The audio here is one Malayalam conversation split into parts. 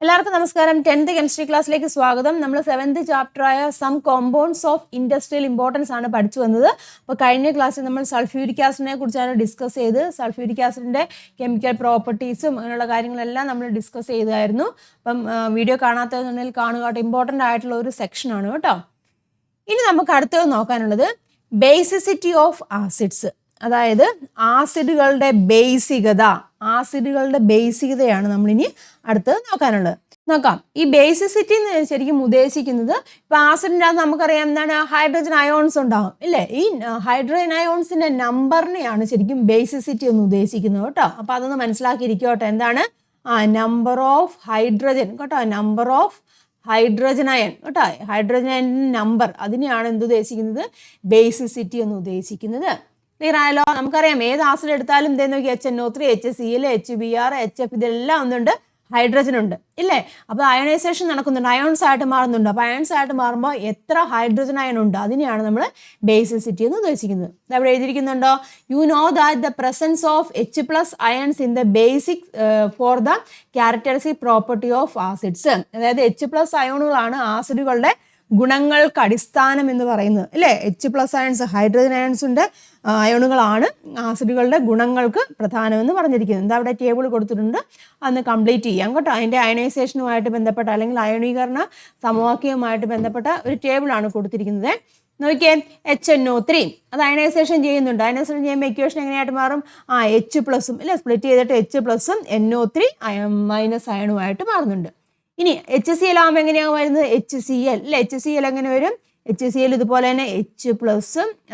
എല്ലാവർക്കും നമസ്കാരം. 10th കെമിസ്ട്രി ക്ലാസ്സിലേക്ക് സ്വാഗതം. നമ്മൾ 7th ചാപ്റ്ററായ some compounds of industrial importance ആണ് പഠിച്ചു വന്നത്. അപ്പോൾ കഴിഞ്ഞ ക്ലാസ്സിൽ നമ്മൾ സൾഫ്യൂരിക് ആസിഡിനെ കുറിച്ചാണ് ഡിസ്കസ് ചെയ്ത്. സൾഫ്യൂരിക് ആസിഡിൻ്റെ കെമിക്കൽ പ്രോപ്പർട്ടീസും അങ്ങനെയുള്ള കാര്യങ്ങളെല്ലാം നമ്മൾ ഡിസ്കസ് ചെയ്തായിരുന്നു. അപ്പം വീഡിയോ കാണാത്തതെന്നുണ്ടെങ്കിൽ കാണുക കേട്ടോ. ഇമ്പോർട്ടൻ്റ് ആയിട്ടുള്ള ഒരു സെക്ഷനാണ് കേട്ടോ. ഇനി നമുക്ക് അടുത്തത് നോക്കാനുള്ളത് ബേസിസിറ്റി ഓഫ് ആസിഡ്സ്, അതായത് ആസിഡുകളുടെ ബേസികതയാണ് നമ്മളിനി അടുത്തത് നോക്കാനുള്ളത്. നോക്കാം. ഈ ബേസിസിറ്റി എന്ന് ശരിക്കും ഉദ്ദേശിക്കുന്നത്, ഇപ്പൊ ആസിഡിൻ്റെ അകത്ത് നമുക്കറിയാം എന്താണ്, ഹൈഡ്രജൻ അയോൺസ് ഉണ്ടാകും ഇല്ലേ. ഈ ഹൈഡ്രജൻ അയോൺസിന്റെ നമ്പറിനെയാണ് ശരിക്കും ബേസിസിറ്റി എന്ന് ഉദ്ദേശിക്കുന്നത് കേട്ടോ. അപ്പൊ അതൊന്ന് മനസ്സിലാക്കിയിരിക്കോട്ടെ. എന്താണ് നമ്പർ ഓഫ് ഹൈഡ്രജൻ കേട്ടോ, നമ്പർ ഓഫ് ഹൈഡ്രജൻ അയൺ കേട്ടോ. ഹൈഡ്രജൻ അയൺ നമ്പർ, അതിനെയാണ് എന്ത് ഉദ്ദേശിക്കുന്നത്, ബേസിസിറ്റി എന്ന് ഉദ്ദേശിക്കുന്നത്. ക്ലിയർ ആയല്ലോ. നമുക്കറിയാം ഏത് ആസിഡ് എടുത്താലും ഇതേ നോക്കി HNO3, HCl, HBr, HF ഇതെല്ലാം ഒന്നുണ്ട്, ഹൈഡ്രജൻ ഉണ്ട് ഇല്ലേ. അപ്പോൾ അയണൈസേഷൻ നടക്കുന്നുണ്ട്, അയോൺസ് ആയിട്ട് മാറുന്നുണ്ട്. അപ്പോൾ അയോൺസ് ആയിട്ട് മാറുമ്പോൾ എത്ര ഹൈഡ്രജൻ അയൺ ഉണ്ട്, അതിനെയാണ് നമ്മൾ ബേസിസിറ്റി എന്ന് ഉദ്ദേശിക്കുന്നത്. അവിടെ എഴുതിയിരിക്കുന്നുണ്ടോ, you know that the presence of H+ ions in the basic for the characteristic property of acids. അതായത് H+ അയോണുകളാണ് ആസിഡുകളുടെ ഗുണങ്ങൾക്ക് അടിസ്ഥാനം എന്ന് പറയുന്നത് അല്ലേ. H+ അയൺസ്, ഹൈഡ്രജൻ അയൺസ് ഉണ്ട്, അയോണുകളാണ് ആസിഡുകളുടെ ഗുണങ്ങൾക്ക് പ്രധാനമെന്ന് പറഞ്ഞിരിക്കുന്നത്. എന്താ അവിടെ ടേബിൾ കൊടുത്തിട്ടുണ്ട്, അന്ന് കംപ്ലീറ്റ് ചെയ്യാം കേട്ടോ. അതിൻ്റെ അയണൈസേഷനുമായിട്ട് ബന്ധപ്പെട്ട അല്ലെങ്കിൽ അയണീകരണ സമവാക്യവുമായിട്ട് ബന്ധപ്പെട്ട ഒരു ടേബിളാണ് കൊടുത്തിരിക്കുന്നത്. നോക്കിയേ, HNO3 അത് അയണൈസേഷൻ ചെയ്യുന്നുണ്ട്. അയണൈസേഷൻ ചെയ്യുമ്പോൾ ഇക്വേഷൻ എങ്ങനെയായിട്ട് മാറും, H+ ഇല്ലേ, സ്പ്ലിറ്റ് ചെയ്തിട്ട് H+ NO3 മൈനസ് അയണുമായിട്ട് മാറുന്നുണ്ട്. ഇനി HCl ആകുമ്പോൾ എങ്ങനെയാണ് വരുന്നത്, HCl അല്ലേ. HCl എങ്ങനെ വരും, HCl ഇതുപോലെ തന്നെ H+,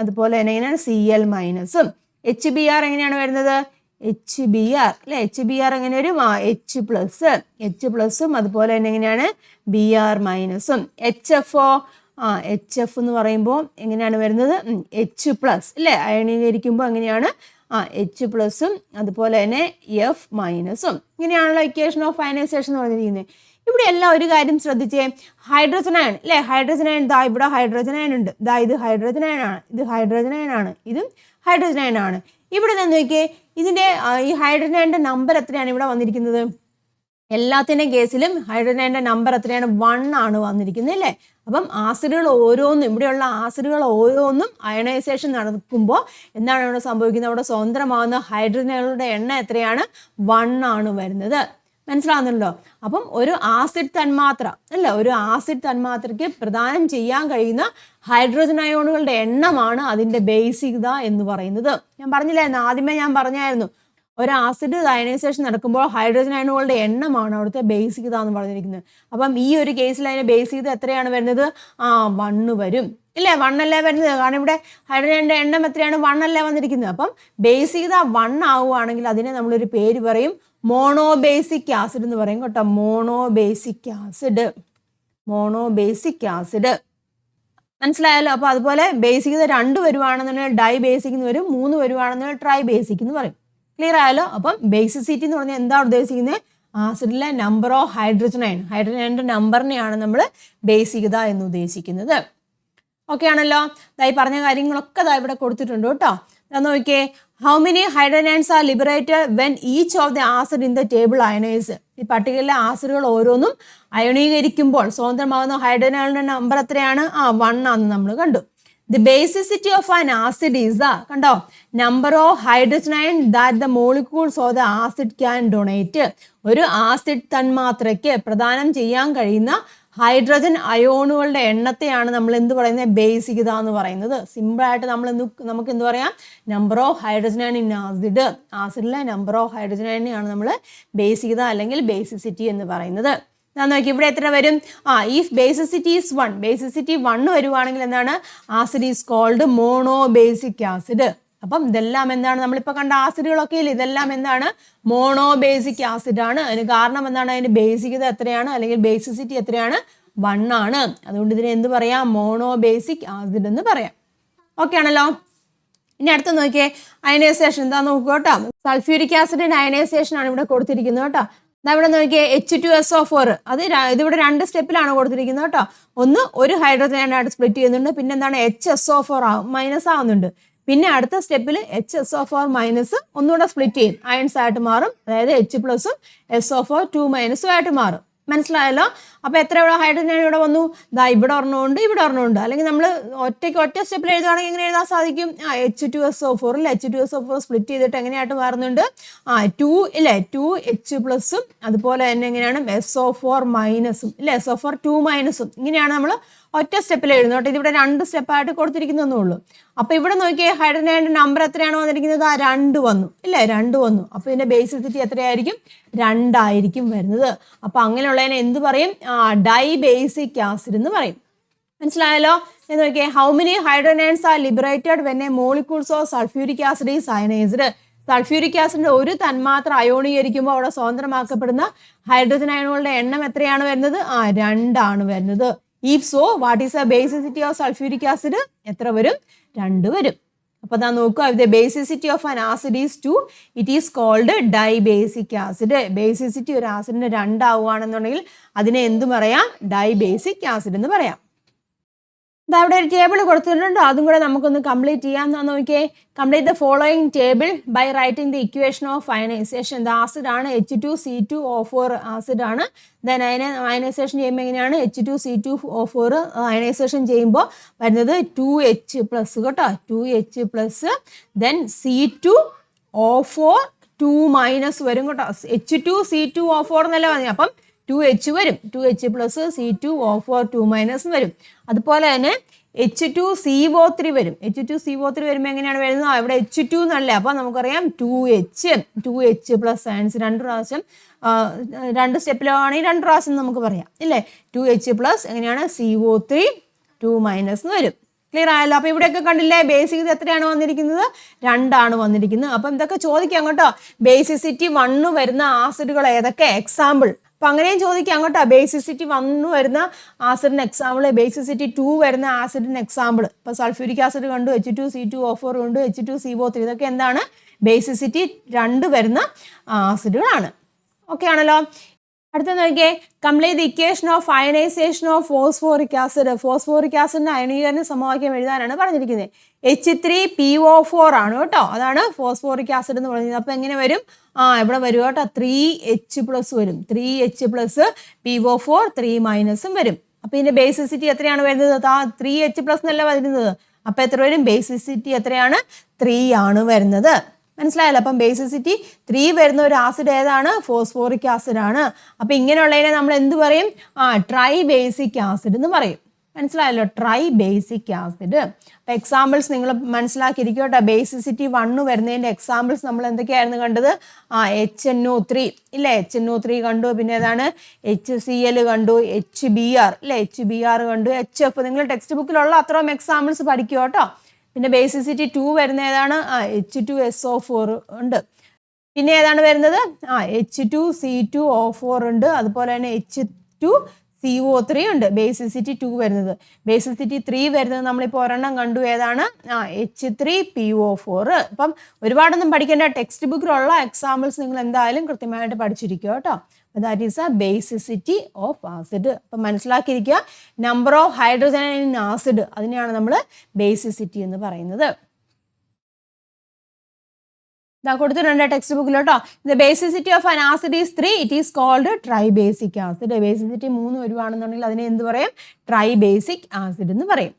അതുപോലെ തന്നെ എങ്ങനെയാണ് Cl മൈനസും. HBr എങ്ങനെയാണ് വരുന്നത്, HBr അല്ലേ. HBr എങ്ങനെ വരും, H+, അതുപോലെ തന്നെ എങ്ങനെയാണ് Br മൈനസും. HFO HF എന്ന് പറയുമ്പോൾ എങ്ങനെയാണ് വരുന്നത്, H+ അല്ലേ. അയണീകരിക്കുമ്പോൾ എങ്ങനെയാണ് H+, അതുപോലെ തന്നെ F മൈനസും. ഇങ്ങനെയാണല്ലോ ഇക്വേഷൻ ഓഫ് അയണൈസേഷൻ എന്ന് പറഞ്ഞിരിക്കുന്നത്. ഇവിടെ എല്ലാം ഒരു കാര്യം ശ്രദ്ധിച്ചേ, ഹൈഡ്രജൻ അയൺ അല്ലേ. ഹൈഡ്രജൻ അയൺ ദാ ഇവിടെ ഹൈഡ്രജൻ അയൺ ഉണ്ട്, ദാ ഇത് ഹൈഡ്രജൻ അയൺ ആണ്, ഇത് ഹൈഡ്രജൻ അയൺ ആണ്, ഇതും ഹൈഡ്രജൻ അയൺ ആണ്. ഇവിടെ നിന്ന് നോക്കിയേ, ഇതിൻ്റെ ഈ ഹൈഡ്രജൻ അയണിൻ്റെ നമ്പർ എത്രയാണ് ഇവിടെ വന്നിരിക്കുന്നത്, എല്ലാത്തിൻ്റെ കേസിലും ഹൈഡ്രജൻ അയണിൻ്റെ നമ്പർ എത്രയാണ്, 1 ആണ് വന്നിരിക്കുന്നത് അല്ലേ. അപ്പം ആസിഡുകൾ ഓരോന്നും, ഇവിടെയുള്ള ആസിഡുകൾ ഓരോന്നും അയണൈസേഷൻ നടക്കുമ്പോൾ എന്താണ് ഇവിടെ സംഭവിക്കുന്നത്, അവിടെ സ്വതന്ത്രമാകുന്ന ഹൈഡ്രജനുകളുടെ എണ്ണം എത്രയാണ്, 1 ആണ് വരുന്നത്. മനസ്സിലാകുന്നുണ്ടല്ലോ. അപ്പം ഒരു ആസിഡ് തന്മാത്ര അല്ല, ഒരു ആസിഡ് തന്മാത്രയ്ക്ക് പ്രദാനം ചെയ്യാൻ കഴിയുന്ന ഹൈഡ്രജൻ അയോണുകളുടെ എണ്ണമാണ് അതിൻ്റെ ബേസികത എന്ന് പറയുന്നത്. ഞാൻ പറഞ്ഞില്ലായിരുന്നു, ആദ്യമേ ഞാൻ പറഞ്ഞായിരുന്നു, ഒരു ആസിഡ് അയണൈസേഷൻ നടക്കുമ്പോൾ ഹൈഡ്രജൻ അയണുകളുടെ എണ്ണമാണ് അവിടുത്തെ ബേസികത എന്ന് പറഞ്ഞിരിക്കുന്നത്. അപ്പം ഈ ഒരു കേസിൽ അതിൻ്റെ ബേസികത എത്രയാണ് വരുന്നത്, 1 വരും ഇല്ലേ. 1 അല്ലേ വരുന്നത്, കാരണം ഇവിടെ ഹൈഡ്രജൻ്റെ എണ്ണം എത്രയാണ്, 1 അല്ലേ വന്നിരിക്കുന്നത്. അപ്പം ബേസികത 1 ആവുകയാണെങ്കിൽ അതിനെ നമ്മളൊരു പേര് പറയും, മോണോബേസിക് ആസിഡ് എന്ന് പറയും കേട്ടോ. മോണോബേസിക് ആസിഡ് മനസ്സിലായല്ലോ. അപ്പോൾ അതുപോലെ ബേസികത 2 വരുവാണെന്നുണ്ടെങ്കിൽ ഡൈ ബേസിക് എന്ന് വരും, 3 വരുവാണെന്നുണ്ടെങ്കിൽ ട്രൈ ബേസിക് എന്ന് പറയും. ക്ലിയർ ആയല്ലോ. അപ്പം ബേസിസിറ്റി എന്ന് പറഞ്ഞാൽ എന്താ ഉദ്ദേശിക്കുന്നത്, ആസിഡിലെ നമ്പർ ഓഫ് ഹൈഡ്രജൻ അയണിൻ്റെ നമ്പറിനെയാണ് നമ്മൾ ബേസികത എന്ന് ഉദ്ദേശിക്കുന്നത്. ഓക്കെ ആണല്ലോ. ഇതായി പറഞ്ഞ കാര്യങ്ങളൊക്കെ ഇതാ ഇവിടെ കൊടുത്തിട്ടുണ്ട് കേട്ടോ. നോക്കിയേ, how many hydrogen ions are liberated when each of the acid in the table ionise. ഈ പട്ടികയിലെ ആസിഡുകൾ ഓരോന്നും അയണീകരിക്കുമ്പോൾ സ്വതന്ത്രമാകുന്ന ഹൈഡ്രജൻ അയണിന്റെ നമ്പർ എത്രയാണ്, 1 ആണെന്ന് നമ്മൾ കണ്ടു. The basicity of an acid is കണ്ടോ, number of hydrogen ion that the molecules of the acid can donate. ഒരു ആസിഡ് തന്മാത്രയ്ക്ക് പ്രദാനം ചെയ്യാൻ കഴിയുന്ന ഹൈഡ്രജൻ അയോണുകളുടെ എണ്ണത്തെയാണ് നമ്മൾ എന്ത് പറയുന്നത്, ബേസികത എന്ന് പറയുന്നത്. സിമ്പിളായിട്ട് നമുക്ക് എന്ത് പറയാം, number of hydrogen ion in ആസിഡിലെ നമ്പർ ഓഫ് ഹൈഡ്രജൻ അയണിനെയാണ് നമ്മൾ ബേസികത അല്ലെങ്കിൽ ബേസിസിറ്റി എന്ന് പറയുന്നത്. ഞാൻ നോക്കി ഇവിടെ എത്ര വരും, ഇഫ് ബേസിസിറ്റി ഈസ് 1, ബേസിസിറ്റി 1 വരുവാണെങ്കിൽ എന്താണ്, acid is called monobasic acid. അപ്പം ഇതെല്ലാം എന്താണ്, നമ്മളിപ്പോൾ കണ്ട ആസിഡുകളൊക്കെ ഇല്ല, ഇതെല്ലാം എന്താണ്, മോണോബേസിക് ആസിഡ് ആണ്. അതിന് കാരണം എന്താണ്, അതിൻ്റെ ബേസികത എത്രയാണ് അല്ലെങ്കിൽ ബേസിസിറ്റി എത്രയാണ്, 1 ആണ്. അതുകൊണ്ട് ഇതിനെ എന്ത് പറയാം, മോണോബേസിക് ആസിഡ് എന്ന് പറയാം. ഓക്കെ ആണല്ലോ. ഇനി അടുത്ത് നോക്കിയേ, അയണൈസേഷൻ എന്താ നോക്കുക കേട്ടോ. സൾഫ്യൂരിക് ആസിഡിൻ്റെ അയണൈസേഷൻ ആണ് ഇവിടെ കൊടുത്തിരിക്കുന്നത് കേട്ടോ. ഇവിടെ നോക്കിയേ, H2SO4 അത് ഇതിവിടെ 2 സ്റ്റെപ്പിലാണ് കൊടുത്തിരിക്കുന്നത് കേട്ടോ. ഒരു ഹൈഡ്രജൻ അയണായിട്ട് സ്പ്ലിറ്റ് ചെയ്യുന്നുണ്ട്, പിന്നെ എന്താണ് HSO4 മൈനസ് ആവുന്നുണ്ട്. പിന്നെ അടുത്ത സ്റ്റെപ്പിൽ HSO4 മൈനസ് ഒന്നുകൂടെ സ്പ്ലിറ്റ് ചെയ്യും, അയൺസ് ആയിട്ട് മാറും. അതായത് H+ഉം SO4 2- ആയിട്ട് മാറും. മനസ്സിലായല്ലോ. അപ്പോൾ എത്ര ഇവിടെ ഹൈഡ്രജൻ ഇവിടെ വന്നു? ദാ ഇവിടെ ഒരെണ്ണമുണ്ട്, ഇവിടെ ഒരെണ്ണമുണ്ട്. അല്ലെങ്കിൽ നമ്മൾ ഒറ്റ സ്റ്റെപ്പിൽ എഴുതുകയാണെങ്കിൽ എങ്ങനെ എഴുതാൻ സാധിക്കും? H2SO4 ഇല്ലേ, H2SO4 സ്പ്ലിറ്റ് ചെയ്തിട്ട് എങ്ങനെയായിട്ട് മാറുന്നുണ്ട്? 2 ഇല്ലേ, 2H+ഉം അതുപോലെ തന്നെ എങ്ങനെയാണ് SO4 മൈനസും ഇല്ലേ, SO4 2 മൈനസും. ഇങ്ങനെയാണ് നമ്മൾ ഒറ്റ സ്റ്റെപ്പിൽ എഴുതുന്നത് കേട്ടോ. ഇതിവിടെ 2 സ്റ്റെപ്പായിട്ട് കൊടുത്തിരിക്കുന്നേ ഉള്ളൂ. അപ്പോൾ ഇവിടെ നോക്കിയേ, ഹൈഡ്രജൻ്റെ നമ്പർ എത്രയാണ് വന്നിരിക്കുന്നത്? 2 വന്നു ഇല്ലേ, 2 വന്നു. അപ്പോൾ ഇതിൻ്റെ ബേസിസിറ്റി എത്രയായിരിക്കും? 2 ആയിരിക്കും വരുന്നത്. അപ്പോൾ അങ്ങനെയുള്ളതിനെ എന്ത് പറയും? ഡൈ ബേസിക് ആസിഡ് എന്ന് പറയും. മനസ്സിലായല്ലോ. എന്ന് നോക്കിയേ, how many hydrogens are liberated when a molecules of sulphuric acid is ionised. Sulphuric ആസിഡിന്റെ ഒരു തന്മാത്ര അയോണീകരിക്കുമ്പോൾ അവിടെ സ്വതന്ത്രമാക്കപ്പെടുന്ന ഹൈഡ്രജൻ അയണുകളുടെ എണ്ണം എത്രയാണ് വരുന്നത്? 2 ആണ് വരുന്നത്. If so what is the basicity of sulphuric acid? എത്ര വരും? 2 വരും. അപ്പോൾ ദാ നോക്കുക, the basicity of an acid is 2, it is called dibasic acid. Basicity ഒരു ആസിഡിന് 2 ആവുകയാണെന്നുണ്ടെങ്കിൽ അതിനെ എന്ത് പറയാം? ഡൈ ബേസിക് ആസിഡ് എന്ന് പറയാം. ഇതാ ഇവിടെ ഒരു ടേബിൾ കൊടുത്തിട്ടുണ്ട്, അതും കൂടെ നമുക്കൊന്ന് കംപ്ലീറ്റ് ചെയ്യാം. എന്നാ നോക്കിയേ, complete the following table by writing the equation of ionisation. ഇത് ആസിഡ് ആണ്, H2C2O4 ആസിഡ് ആണ്. ദെൻ അതിനെ അയനൈസേഷൻ ചെയ്യുമ്പോൾ എങ്ങനെയാണ്? H2C2O4 അയനൈസേഷൻ ചെയ്യുമ്പോൾ വരുന്നത് 2H+ കേട്ടോ, 2H+, ദെൻ C2O4 2- വരും കേട്ടോ. H2C2O4 എന്നല്ല പറഞ്ഞു, അപ്പം 2H വരും, 2H+ C2O4 2- വരും. അതുപോലെ തന്നെ H2CO3 വരും. H2CO3 വരുമ്പോൾ എങ്ങനെയാണ് വരുന്നത്? ഇവിടെ H2 എന്നല്ലേ, അപ്പോൾ നമുക്കറിയാം 2H+ സയൻസ് 2 പ്രാവശ്യം 2 സ്റ്റെപ്പിലാണെങ്കിൽ 2 പ്രാവശ്യം നമുക്ക് പറയാം ഇല്ലേ. 2H+ എങ്ങനെയാണ്? CO3 2- എന്ന് വരും. ക്ലിയർ ആയല്ലോ. അപ്പോൾ ഇവിടെയൊക്കെ കണ്ടില്ലേ, ബേസിക് എത്രയാണ് വന്നിരിക്കുന്നത്? 2 ആണ് വന്നിരിക്കുന്നത്. അപ്പം ഇതൊക്കെ ചോദിക്കാം കേട്ടോ. ബേസിസിറ്റി 1 വരുന്ന ആസിഡുകൾ ഏതൊക്കെ? എക്സാമ്പിൾ. അപ്പം അങ്ങനെയും ചോദിക്കാം കേട്ടോ. ബേസിസിറ്റി 1 വരുന്ന ആസിഡിന് എക്സാമ്പിൾ, ബേസിസിറ്റി 2 വരുന്ന ആസിഡിന് എക്സാമ്പിൾ. ഇപ്പോൾ സൾഫ്യൂരിക് ആസിഡ് കണ്ടു, H2C2O4 കണ്ടു, H2CO3. ഇതൊക്കെ എന്താണ്? ബേസിസിറ്റി 2 വരുന്ന ആസിഡുകളാണ്. ഓക്കെ ആണല്ലോ. അടുത്ത നോക്കിയേ, complete the equation of ionisation of phosphoric acid. Phosphoric ആസിഡിന്റെ അയനീകരണ സമവാക്യം എഴുതാനാണ് പറഞ്ഞിരിക്കുന്നത്. H3PO4 ആണ് കേട്ടോ, അതാണ് ഫോസ്ഫോറിക് ആസിഡ് എന്ന് പറയുന്നത്. അപ്പോൾ എങ്ങനെ വരും? ഇവിടെ വരും കേട്ടോ, 3H+ വരും. 3H+ PO4 3- വരും. അപ്പോൾ ഇതിന്റെ ബേസിസിറ്റി എത്രയാണ് വരുന്നത്? 3H+ എന്നല്ല വരുന്നത്. അപ്പോൾ എത്ര വരും? ബേസിസിറ്റി എത്രയാണ്? 3 ആണ് വരുന്നത്. മനസ്സിലായല്ലോ. അപ്പം ബേസിസിറ്റി 3 വരുന്ന ഒരു ആസിഡ് ഏതാണ്? ഫോസ്ഫോറിക് ആസിഡ് ആണ്. അപ്പം ഇങ്ങനെയുള്ളതിനെ നമ്മൾ എന്ത് പറയും? ട്രൈ ബേസിക് ആസിഡ് എന്ന് പറയും. മനസ്സിലായല്ലോ, ട്രൈ ബേസിക് ആസിഡ്. അപ്പം എക്സാമ്പിൾസ് നിങ്ങൾ മനസ്സിലാക്കിയിരിക്കും കേട്ടോ. ബേസിസിറ്റി 1 വരുന്നതിൻ്റെ എക്സാമ്പിൾസ് നമ്മൾ എന്തൊക്കെയായിരുന്നു കണ്ടത്? HNO3 ഇല്ലേ, HNO3 കണ്ടു. പിന്നെ ഏതാണ്? HCl കണ്ടു, HBr ഇല്ലേ, HBr കണ്ടു, HF. നിങ്ങൾ ടെക്സ്റ്റ് ബുക്കിലുള്ള അത്രയും എക്സാമ്പിൾസ് പഠിക്കുക കേട്ടോ. പിന്നെ ബേസിസിറ്റി 2 വരുന്ന ഏതാണ്? H2SO4 ഉണ്ട്. പിന്നെ ഏതാണ് വരുന്നത്? H2C2O4 ഉണ്ട്. അതുപോലെ തന്നെ H2CO3 ഉണ്ട്. ബേസിസിറ്റി 2 വരുന്നത്. ബേസിസിറ്റി 3 വരുന്നത് നമ്മളിപ്പോൾ ഒരെണ്ണം കണ്ടു, ഏതാണ്? H3PO4. അപ്പം ഒരുപാടൊന്നും പഠിക്കേണ്ട, ടെക്സ്റ്റ് ബുക്കിലുള്ള എക്സാമ്പിൾസ് നിങ്ങൾ എന്തായാലും കൃത്യമായിട്ട് പഠിച്ചിരിക്കുക കേട്ടോ. That is a basicity of acid. അപ്പം മനസ്സിലാക്കിയിരിക്കുക, number of hydrogen in acid, അതിനെയാണ് നമ്മൾ ബേസിസിറ്റി എന്ന് പറയുന്നത്. ഇതാ കൊടുത്തിട്ടുണ്ട് ടെക്സ്റ്റ് ബുക്കിൽ കേട്ടോ. The basicity of an acid is 3, it is called tribasic acid. Basicity 3 വരുവാണെന്നുണ്ടെങ്കിൽ അതിനെ എന്ത് പറയും? ട്രൈ ബേസിക് ആസിഡ് എന്ന് പറയും.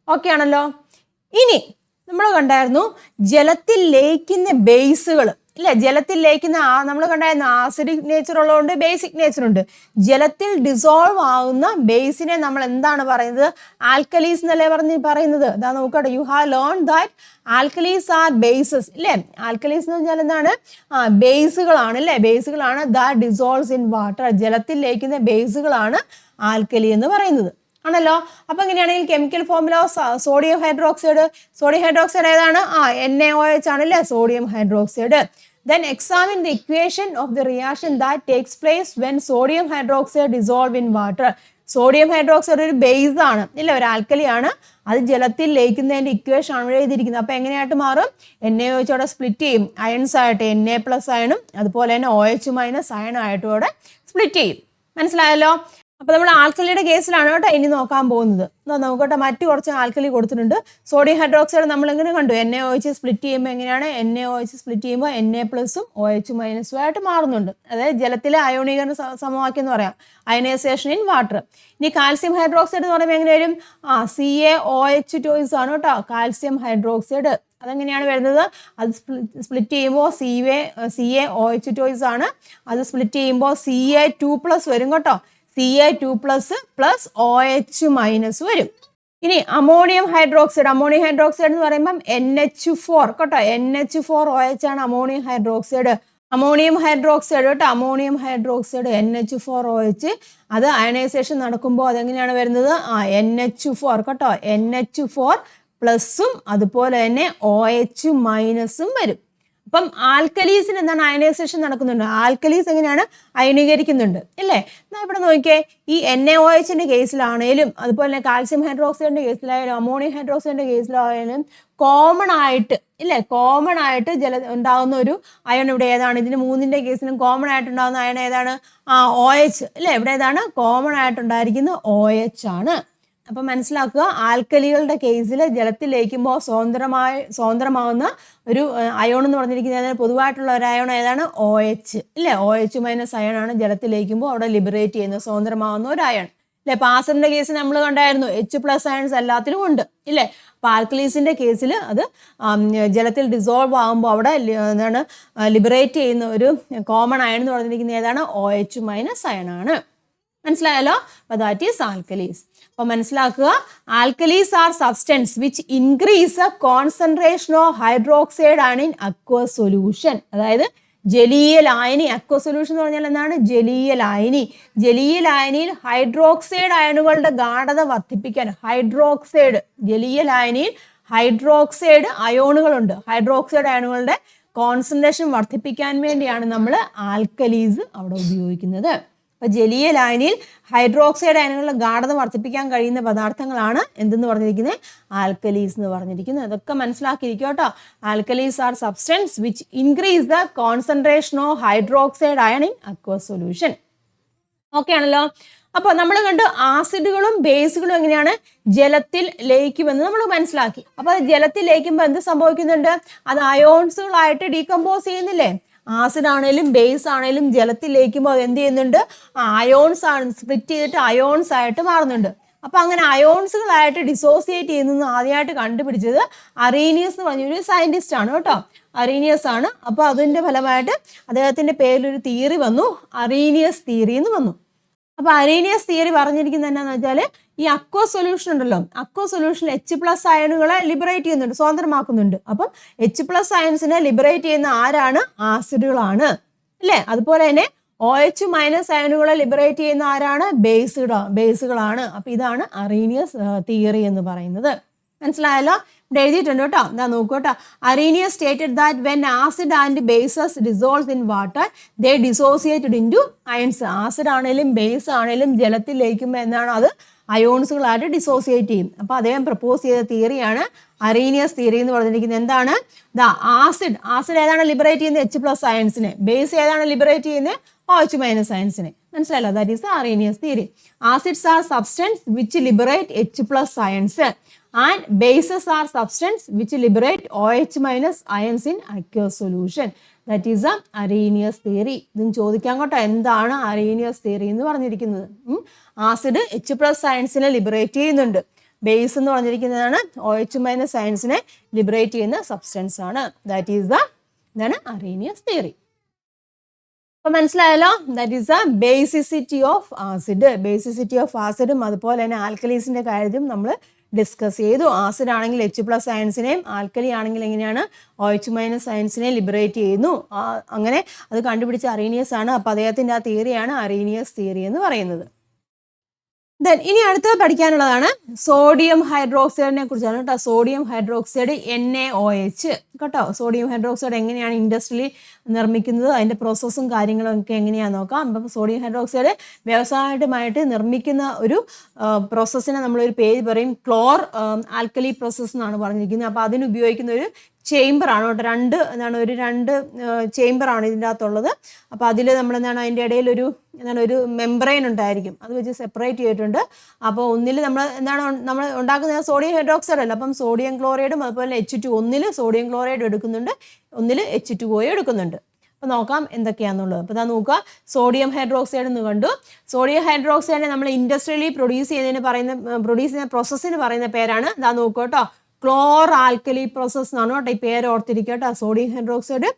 ഓക്കെ ആണല്ലോ. ഇനി നമ്മൾ കണ്ടായിരുന്നു ജലത്തിൽ ലയിക്കുന്ന ബേസുകൾ ഇല്ലേ, ജലത്തിൽ ലയിക്കുന്ന നമ്മൾ കണ്ടായിരുന്നു ആസിഡിക് നേച്ചർ ഉള്ളതുകൊണ്ട് ബേസിക് നേച്ചർ ഉണ്ട്. ജലത്തിൽ ഡിസോൾവ് ആവുന്ന ബേസിനെ നമ്മൾ എന്താണ് പറയുന്നത്? ആൽക്കലീസ് എന്നല്ലേ പറയുന്നത്. അതാ നോക്കട്ടെ, you have learn that alkalis are bases ഇല്ലേ. ആൽക്കലീസ് എന്ന് പറഞ്ഞാൽ എന്താണ്? ബേസുകളാണ് ഇല്ലേ, ബേസുകളാണ്. That dissolves in water. ജലത്തിൽ ലയിക്കുന്ന ബേസുകളാണ് ആൽക്കലി എന്ന് പറയുന്നത് ആണല്ലോ. അപ്പൊ എങ്ങനെയാണെങ്കിൽ chemical formula sodium hydroxide. Sodium hydroxide ഏതാണ്? NaOH ആണല്ലേ, sodium hydroxide. Then examine the equation of the reaction that takes place when sodium hydroxide dissolve in water. Sodium hydroxide ഒരു ബേസ് ആണ് ഇല്ല, ഒരു ആൽക്കലി ആണ്. അത് ജലത്തിൽ ലയിക്കുന്നതിന്റെ ഇക്വേഷൻ ആണ് ഇവിടെ എഴുതിയിരിക്കുന്നത്. അപ്പൊ എങ്ങനെയായിട്ട് മാറും? NaOH അവിടെ സ്പ്ലിറ്റ് ചെയ്യും, അയൺസ് ആയിട്ട് Na+ അയണും അതുപോലെ തന്നെ OH- അയൺ ആയിട്ടും അവിടെ സ്പ്ലിറ്റ് ചെയ്യും. മനസ്സിലായല്ലോ. അപ്പൊ നമ്മൾ ആൽക്കലിയുടെ കേസിലാണ് കേട്ടോ ഇനി നോക്കാൻ പോകുന്നത്. നോക്കട്ടെ, മറ്റു കുറച്ച് ആൽക്കലി കൊടുത്തിട്ടുണ്ട്. സോഡിയം ഹൈഡ്രോക്സൈഡ് നമ്മൾ എങ്ങനെ കണ്ടു? NaOH സ്പ്ലിറ്റ് ചെയ്യുമ്പോൾ എങ്ങനെയാണ്? NaOH സ്പ്ലിറ്റ് ചെയ്യുമ്പോൾ Na+ഉം OH- ആയിട്ട് മാറുന്നുണ്ട്. അതായത് ജലത്തിലെ അയോണീകരണ സമവാക്യം എന്ന് പറയാം, അയനൈസേഷൻ ഇൻ വാട്ടർ. ഇനി കാൽസ്യം ഹൈഡ്രോക്സൈഡ് എന്ന് പറയുമ്പോൾ എങ്ങനെ വരും? CaOH2 ആണ് കേട്ടോ കാൽസ്യം ഹൈഡ്രോക്സൈഡ്. അതെങ്ങനെയാണ് വരുന്നത്? അത് സ്പ്ലിറ്റ് ചെയ്യുമ്പോൾ CaOH2 ആണ്. അത് സ്പ്ലിറ്റ് ചെയ്യുമ്പോൾ Ca2+ വരും കേട്ടോ. Ca2+ പ്ലസ് OH- വരും. ഇനി അമോണിയം ഹൈഡ്രോക്സൈഡ് എന്ന് പറയുമ്പം NH4 കേട്ടോ. NH4OH ആണ് അമോണിയം ഹൈഡ്രോക്സൈഡ്. NH4OH അത് അയണൈസേഷൻ നടക്കുമ്പോൾ അതെങ്ങനെയാണ് വരുന്നത്? NH4 കേട്ടോ. NH4 പ്ലസും അതുപോലെ തന്നെ OH- വരും. അപ്പം ആൽക്കലീസിന് എന്താണ്? അയനൈസേഷൻ നടക്കുന്നുണ്ട്. ആൽക്കലീസ് എങ്ങനെയാണ്? അയണീകരിക്കുന്നുണ്ട് അല്ലേ? എന്നാ ഇവിടെ നോക്കിയേ, ഈ NaOHന്റെ കേസിലാണേലും അതുപോലെ തന്നെ കാൽസ്യം ഹൈഡ്രോക്സൈഡിന്റെ കേസിലായാലും അമോണിയം ഹൈഡ്രോക്സൈഡിന്റെ കേസിലായാലും കോമൺ ആയിട്ട് ഉണ്ടാകുന്ന ഒരു അയൺ ഇവിടെ ഏതാണ്? ഇതിന് മൂന്നിന്റെ കേസിലും കോമൺ ആയിട്ട് ഉണ്ടാകുന്ന അയൺ ഏതാണ്? OH അല്ലേ? ഇവിടെ ഏതാണ് കോമൺ ആയിട്ടുണ്ടായിരിക്കുന്ന? OH ആണ്. അപ്പൊ മനസ്സിലാക്കുക, ആൽക്കലികളുടെ കേസിൽ ജലത്തിൽ ലയിക്കുമ്പോൾ സ്വതന്ത്രമാവുന്ന ഒരു അയോൺ എന്ന് പറഞ്ഞിരിക്കുന്നത് പൊതുവായിട്ടുള്ള ഒരു അയോൺ ഏതാണ്? OH ഇല്ലേ? OH- അയൺ ആണ് ജലത്തിൽ ലയിക്കുമ്പോൾ അവിടെ ലിബറേറ്റ് ചെയ്യുന്നത്, സ്വതന്ത്രമാവുന്ന ഒരു അയൺ അല്ലെ. അപ്പൊ ആസിഡിന്റെ കേസ് നമ്മൾ കണ്ടായിരുന്നു, H+ അയൺസ് എല്ലാത്തിലും ഉണ്ട് ഇല്ലേ. അപ്പൊ ആൽക്കലീസിന്റെ കേസിൽ അത് ജലത്തിൽ ഡിസോൾവ് ആകുമ്പോൾ അവിടെ എന്താണ് ലിബറേറ്റ് ചെയ്യുന്ന ഒരു കോമൺ അയൺ എന്ന് പറഞ്ഞിരിക്കുന്നത് ഏതാണ്? OH- അയൺ ആണ്. മനസ്സിലായല്ലോ? അപ്പൊ ദാറ്റ് ഈസ് ആൽക്കലീസ്. അപ്പൊ മനസ്സിലാക്കുക, alkalis are substance which increase the concentration of hydroxide ആണ് ഇൻ അക്വസ് സൊല്യൂഷൻ. അതായത് ജലീയ ലായനി. അക്വസ് സൊല്യൂഷൻ എന്ന് പറഞ്ഞാൽ എന്താണ്? ജലീയ ലായനി. ജലീയ ലായനിയിൽ ഹൈഡ്രോക്സൈഡ് അയണുകളുടെ ഗാഢത വർദ്ധിപ്പിക്കാൻ ജലീയ ലായനിയിൽ ഹൈഡ്രോക്സൈഡ് അയോണുകളുണ്ട്. ഹൈഡ്രോക്സൈഡ് അയണുകളുടെ കോൺസെൻട്രേഷൻ വർദ്ധിപ്പിക്കാൻ വേണ്ടിയാണ് നമ്മൾ ആൽക്കലീസ് അവിടെ ഉപയോഗിക്കുന്നത്. അപ്പൊ ജലീയ ലായനിയിൽ ഹൈഡ്രോക്സൈഡ് അയണുകളുടെ ഗാഢത വർദ്ധിപ്പിക്കാൻ കഴിയുന്ന പദാർത്ഥങ്ങളാണ് എന്തെന്ന് പറഞ്ഞിരിക്കുന്നത്? ആൽക്കലീസ് എന്ന് പറഞ്ഞിരിക്കുന്നത്. അതൊക്കെ മനസ്സിലാക്കിയിരിക്കും കേട്ടോ. Alkalis are substance which increase the concentration of hydroxide iron in aqueous solution. Okay ആണല്ലോ. അപ്പൊ നമ്മൾ കണ്ട് ആസിഡുകളും ബേസുകളും എങ്ങനെയാണ് ജലത്തിൽ ലയിക്കുമെന്ന് നമ്മൾ മനസ്സിലാക്കി. അപ്പൊ അത് ജലത്തിൽ ലയിക്കുമ്പോൾ എന്ത് സംഭവിക്കുന്നുണ്ട്? അത് അയോൺസുകളായിട്ട് ഡീകമ്പോസ് ചെയ്യുന്നില്ലേ? ആസിഡ് ആണേലും ബേസ് ആണേലും ജലത്തിൽ ലയിക്കുമ്പോൾ അത് എന്ത് ചെയ്യുന്നുണ്ട്? അയോൺസ് ആണ്, സ്പ്ലിറ്റ് ചെയ്തിട്ട് അയോൺസ് ആയിട്ട് മാറുന്നുണ്ട്. അപ്പൊ അങ്ങനെ അയോൺസുകളായിട്ട് ഡിസോസിയേറ്റ് ചെയ്യുന്നത് ആദ്യമായിട്ട് കണ്ടുപിടിച്ചത് അറീനിയസ് എന്ന് പറഞ്ഞൊരു സയന്റിസ്റ്റ് ആണ് കേട്ടോ. അറീനിയസ് ആണ്. അപ്പൊ അതിന്റെ ഫലമായിട്ട് അദ്ദേഹത്തിന്റെ പേരിലൊരു തിയറി വന്നു, അറീനിയസ് തിയറി എന്ന് വന്നു. അപ്പൊ അറീനിയസ് തിയറി പറഞ്ഞിരിക്കുന്നത് എന്നാന്ന് വെച്ചാൽ, ഈ അക്വസ് സൊല്യൂഷൻ ഉണ്ടല്ലോ, അക്വസ് സൊല്യൂഷൻ H+ അയണുകളെ ലിബറേറ്റ് ചെയ്യുന്നുണ്ട്, സ്വതന്ത്രമാക്കുന്നുണ്ട്. അപ്പം H+ അയൺസിനെ ലിബറേറ്റ് ചെയ്യുന്ന ആരാണ്? ആസിഡുകളാണ് അല്ലേ. അതുപോലെ തന്നെ OH- അയണുകളെ ലിബറേറ്റ് ചെയ്യുന്ന ആരാണ്? ബേസുകളാണ്. അപ്പൊ ഇതാണ് അറീനിയസ് തിയറി എന്ന് പറയുന്നത്. മനസ്സിലായല്ലോ? ഇവിടെ എഴുതിയിട്ടുണ്ട് കേട്ടോ. എന്താ നോക്കൂട്ടോ. Arrhenius stated that when acid and bases dissolve in water they dissociated into ions. Acid ആണേലും ബേസ് ആണേലും ജലത്തിൽ ലയിക്കുമ്പോൾ എന്താണ്? അത് അയോൺസുകളായിട്ട് ഡിസോസിയേറ്റ് ചെയ്യും. അപ്പൊ അദ്ദേഹം പ്രപ്പോസ് ചെയ്ത തിയറിയാണ് അറീനിയസ് തിയറി എന്ന് പറഞ്ഞിരിക്കുന്നത്. എന്താണ്? ആസിഡ് ഏതാണ് ലിബറേറ്റ് ചെയ്യുന്നത്? H+ അയൺസിനെ. ബേസ് ഏതാണ് ലിബറേറ്റ് ചെയ്യുന്നത്? OH- അയൺസിനെ. മനസ്സിലായല്ലോ? That is Arrhenius theory. Acids are substance which liberate H+ ions and bases are substance which liberate OH- ions in aqueous solution. That is a Arrhenius theory. ഇതും ചോദിക്കാൻ കേട്ടോ, എന്താണ് അറീനിയസ് തിയറി എന്ന് പറഞ്ഞിരിക്കുന്നത്? ആസിഡ് H+ അയൺസിനെ ലിബറേറ്റ് ചെയ്യുന്നുണ്ട്. ബേസ് എന്ന് പറഞ്ഞിരിക്കുന്നതാണ് OH- അയൺസിനെ ലിബറേറ്റ് ചെയ്യുന്ന സബ്സ്റ്റൻസ് ആണ്. ദാറ്റ് ഈസ് ഇതാണ് അറീനിയസ് തിയറി. അപ്പൊ മനസ്സിലായല്ലോ? That is a basicity of ആസിഡും അതുപോലെ തന്നെ ആൽക്കലീസിന്റെ കാര്യത്തിലും നമ്മൾ ഡിസ്കസ് ചെയ്തു. ആസിഡ് ആണെങ്കിൽ H+ അയൺസിനെയും ആൽക്കലി ആണെങ്കിൽ എങ്ങനെയാണ് OH- അയൺസിനെ ലിബറേറ്റ് ചെയ്യുന്നു. അങ്ങനെ അത് കണ്ടുപിടിച്ച അറീനിയസ് ആണ്. അപ്പൊ അദ്ദേഹത്തിന്റെ ആ തിയറിയാണ് അറീനിയസ് തിയറി എന്ന് പറയുന്നത്. ദെൻ ഇനി അടുത്തത് പഠിക്കാനുള്ളതാണ് സോഡിയം ഹൈഡ്രോക്സൈഡിനെ കുറിച്ചാണ് കേട്ടോ. സോഡിയം ഹൈഡ്രോക്സൈഡ് NaOH കേട്ടോ. സോഡിയം ഹൈഡ്രോക്സൈഡ് എങ്ങനെയാണ് ഇൻഡസ്ട്രിയിൽ നിർമ്മിക്കുന്നത്, അതിന്റെ പ്രോസസ്സും കാര്യങ്ങളും ഒക്കെ എങ്ങനെയാണെന്ന് നോക്കാം. അപ്പം സോഡിയം ഹൈഡ്രോക്സൈഡ് വ്യവസായമായിട്ട് നിർമ്മിക്കുന്ന ഒരു പ്രോസസ്സിനെ നമ്മളൊരു പേര് പറയും, ക്ലോർ ആൽക്കലി പ്രോസസ് എന്നാണ് പറഞ്ഞിരിക്കുന്നത്. അപ്പോൾ അതിന് ഉപയോഗിക്കുന്ന ഒരു ചേംബർ ആണ് കേട്ടോ. രണ്ട് ചേംബർ ആണ് ഇതിൻ്റെ അകത്തുള്ളത്. അപ്പോൾ അതിൽ നമ്മൾ അതിൻ്റെ ഇടയിൽ ഒരു മെംബ്രെയിൻ ഉണ്ടായിരിക്കും, അത് വെച്ച് സെപ്പറേറ്റ് ചെയ്തിട്ടുണ്ട്. അപ്പോൾ ഒന്നിൽ നമ്മൾ ഉണ്ടാക്കുന്ന സോഡിയം ഹൈഡ്രോക്സൈഡ് അല്ല, അപ്പം സോഡിയം ക്ലോറൈഡും അതുപോലെ H2 ഒന്നിൽ സോഡിയം ക്ലോറൈഡ് എടുക്കുന്നുണ്ട്, ഒന്നിൽ H2O എടുക്കുന്നുണ്ട്. അപ്പോൾ നോക്കാം എന്തൊക്കെയാണെന്നുള്ളത്. അപ്പോൾ നോക്കുക, സോഡിയം ഹൈഡ്രോക്സൈഡ് എന്ന് കണ്ടു. സോഡിയം ഹൈഡ്രോക്സൈഡിനെ നമ്മൾ ഇൻഡസ്ട്രിയലി പ്രൊഡ്യൂസ് ചെയ്യുന്ന പ്രോസസ്സിന് പറയുന്ന പേരാണ് നോക്കുക കേട്ടോ, ക്ലോർ ആൽക്കലി പ്രോസസ് എന്നാണ് കേട്ടോ. ഈ പേര് ഓർത്തിരിക്കുക കേട്ടോ. സോഡിയം ഹൈഡ്രോക്സൈഡ്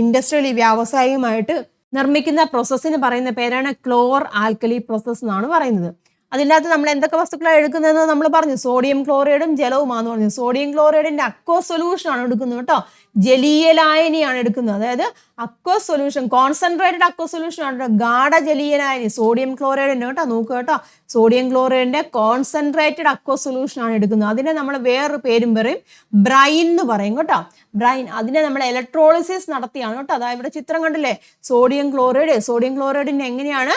ഇൻഡസ്ട്രിയലി വ്യാവസായികമായിട്ട് നിർമ്മിക്കുന്ന പ്രോസസ്സിന് പറയുന്ന പേരാണ് ക്ലോർ ആൽക്കലി പ്രോസസ് എന്നാണ് പറയുന്നത്. അതിനകത്ത് നമ്മൾ എന്തൊക്കെ വസ്തുക്കളാണ് എടുക്കുന്നതെന്ന് നമ്മൾ പറഞ്ഞു. സോഡിയം ക്ലോറൈഡും ജലവുമാണെന്ന് പറഞ്ഞു. സോഡിയം ക്ലോറൈഡിന്റെ അക്വസ് സൊല്യൂഷൻ ആണ് എടുക്കുന്നത് കേട്ടോ, ജലീയ ലായനിയാണ് എടുക്കുന്നത്. അതായത് aqueous solution, concentrated aqueous solution ആണ്, ഗാഢ ജലീയ ലായനി സോഡിയം ക്ലോറൈഡിന്റെ കേട്ടോ. നോക്കുക കേട്ടോ, സോഡിയം ക്ലോറൈഡിന്റെ കോൺസെൻട്രേറ്റഡ് അക്വസ് സൊല്യൂഷൻ ആണ് എടുക്കുന്നത്. അതിനെ നമ്മൾ വേറൊരു പേരും പറയും, ബ്രൈൻ എന്ന് പറയും കേട്ടോ. ബ്രൈൻ, അതിനെ നമ്മൾ ഇലക്ട്രോളിസിസ് നടത്തിയാണ് കേട്ടോ. അതായത് ഇവിടെ ചിത്രം കണ്ടില്ലേ, സോഡിയം ക്ലോറൈഡിന്റെ എങ്ങനെയാണ്,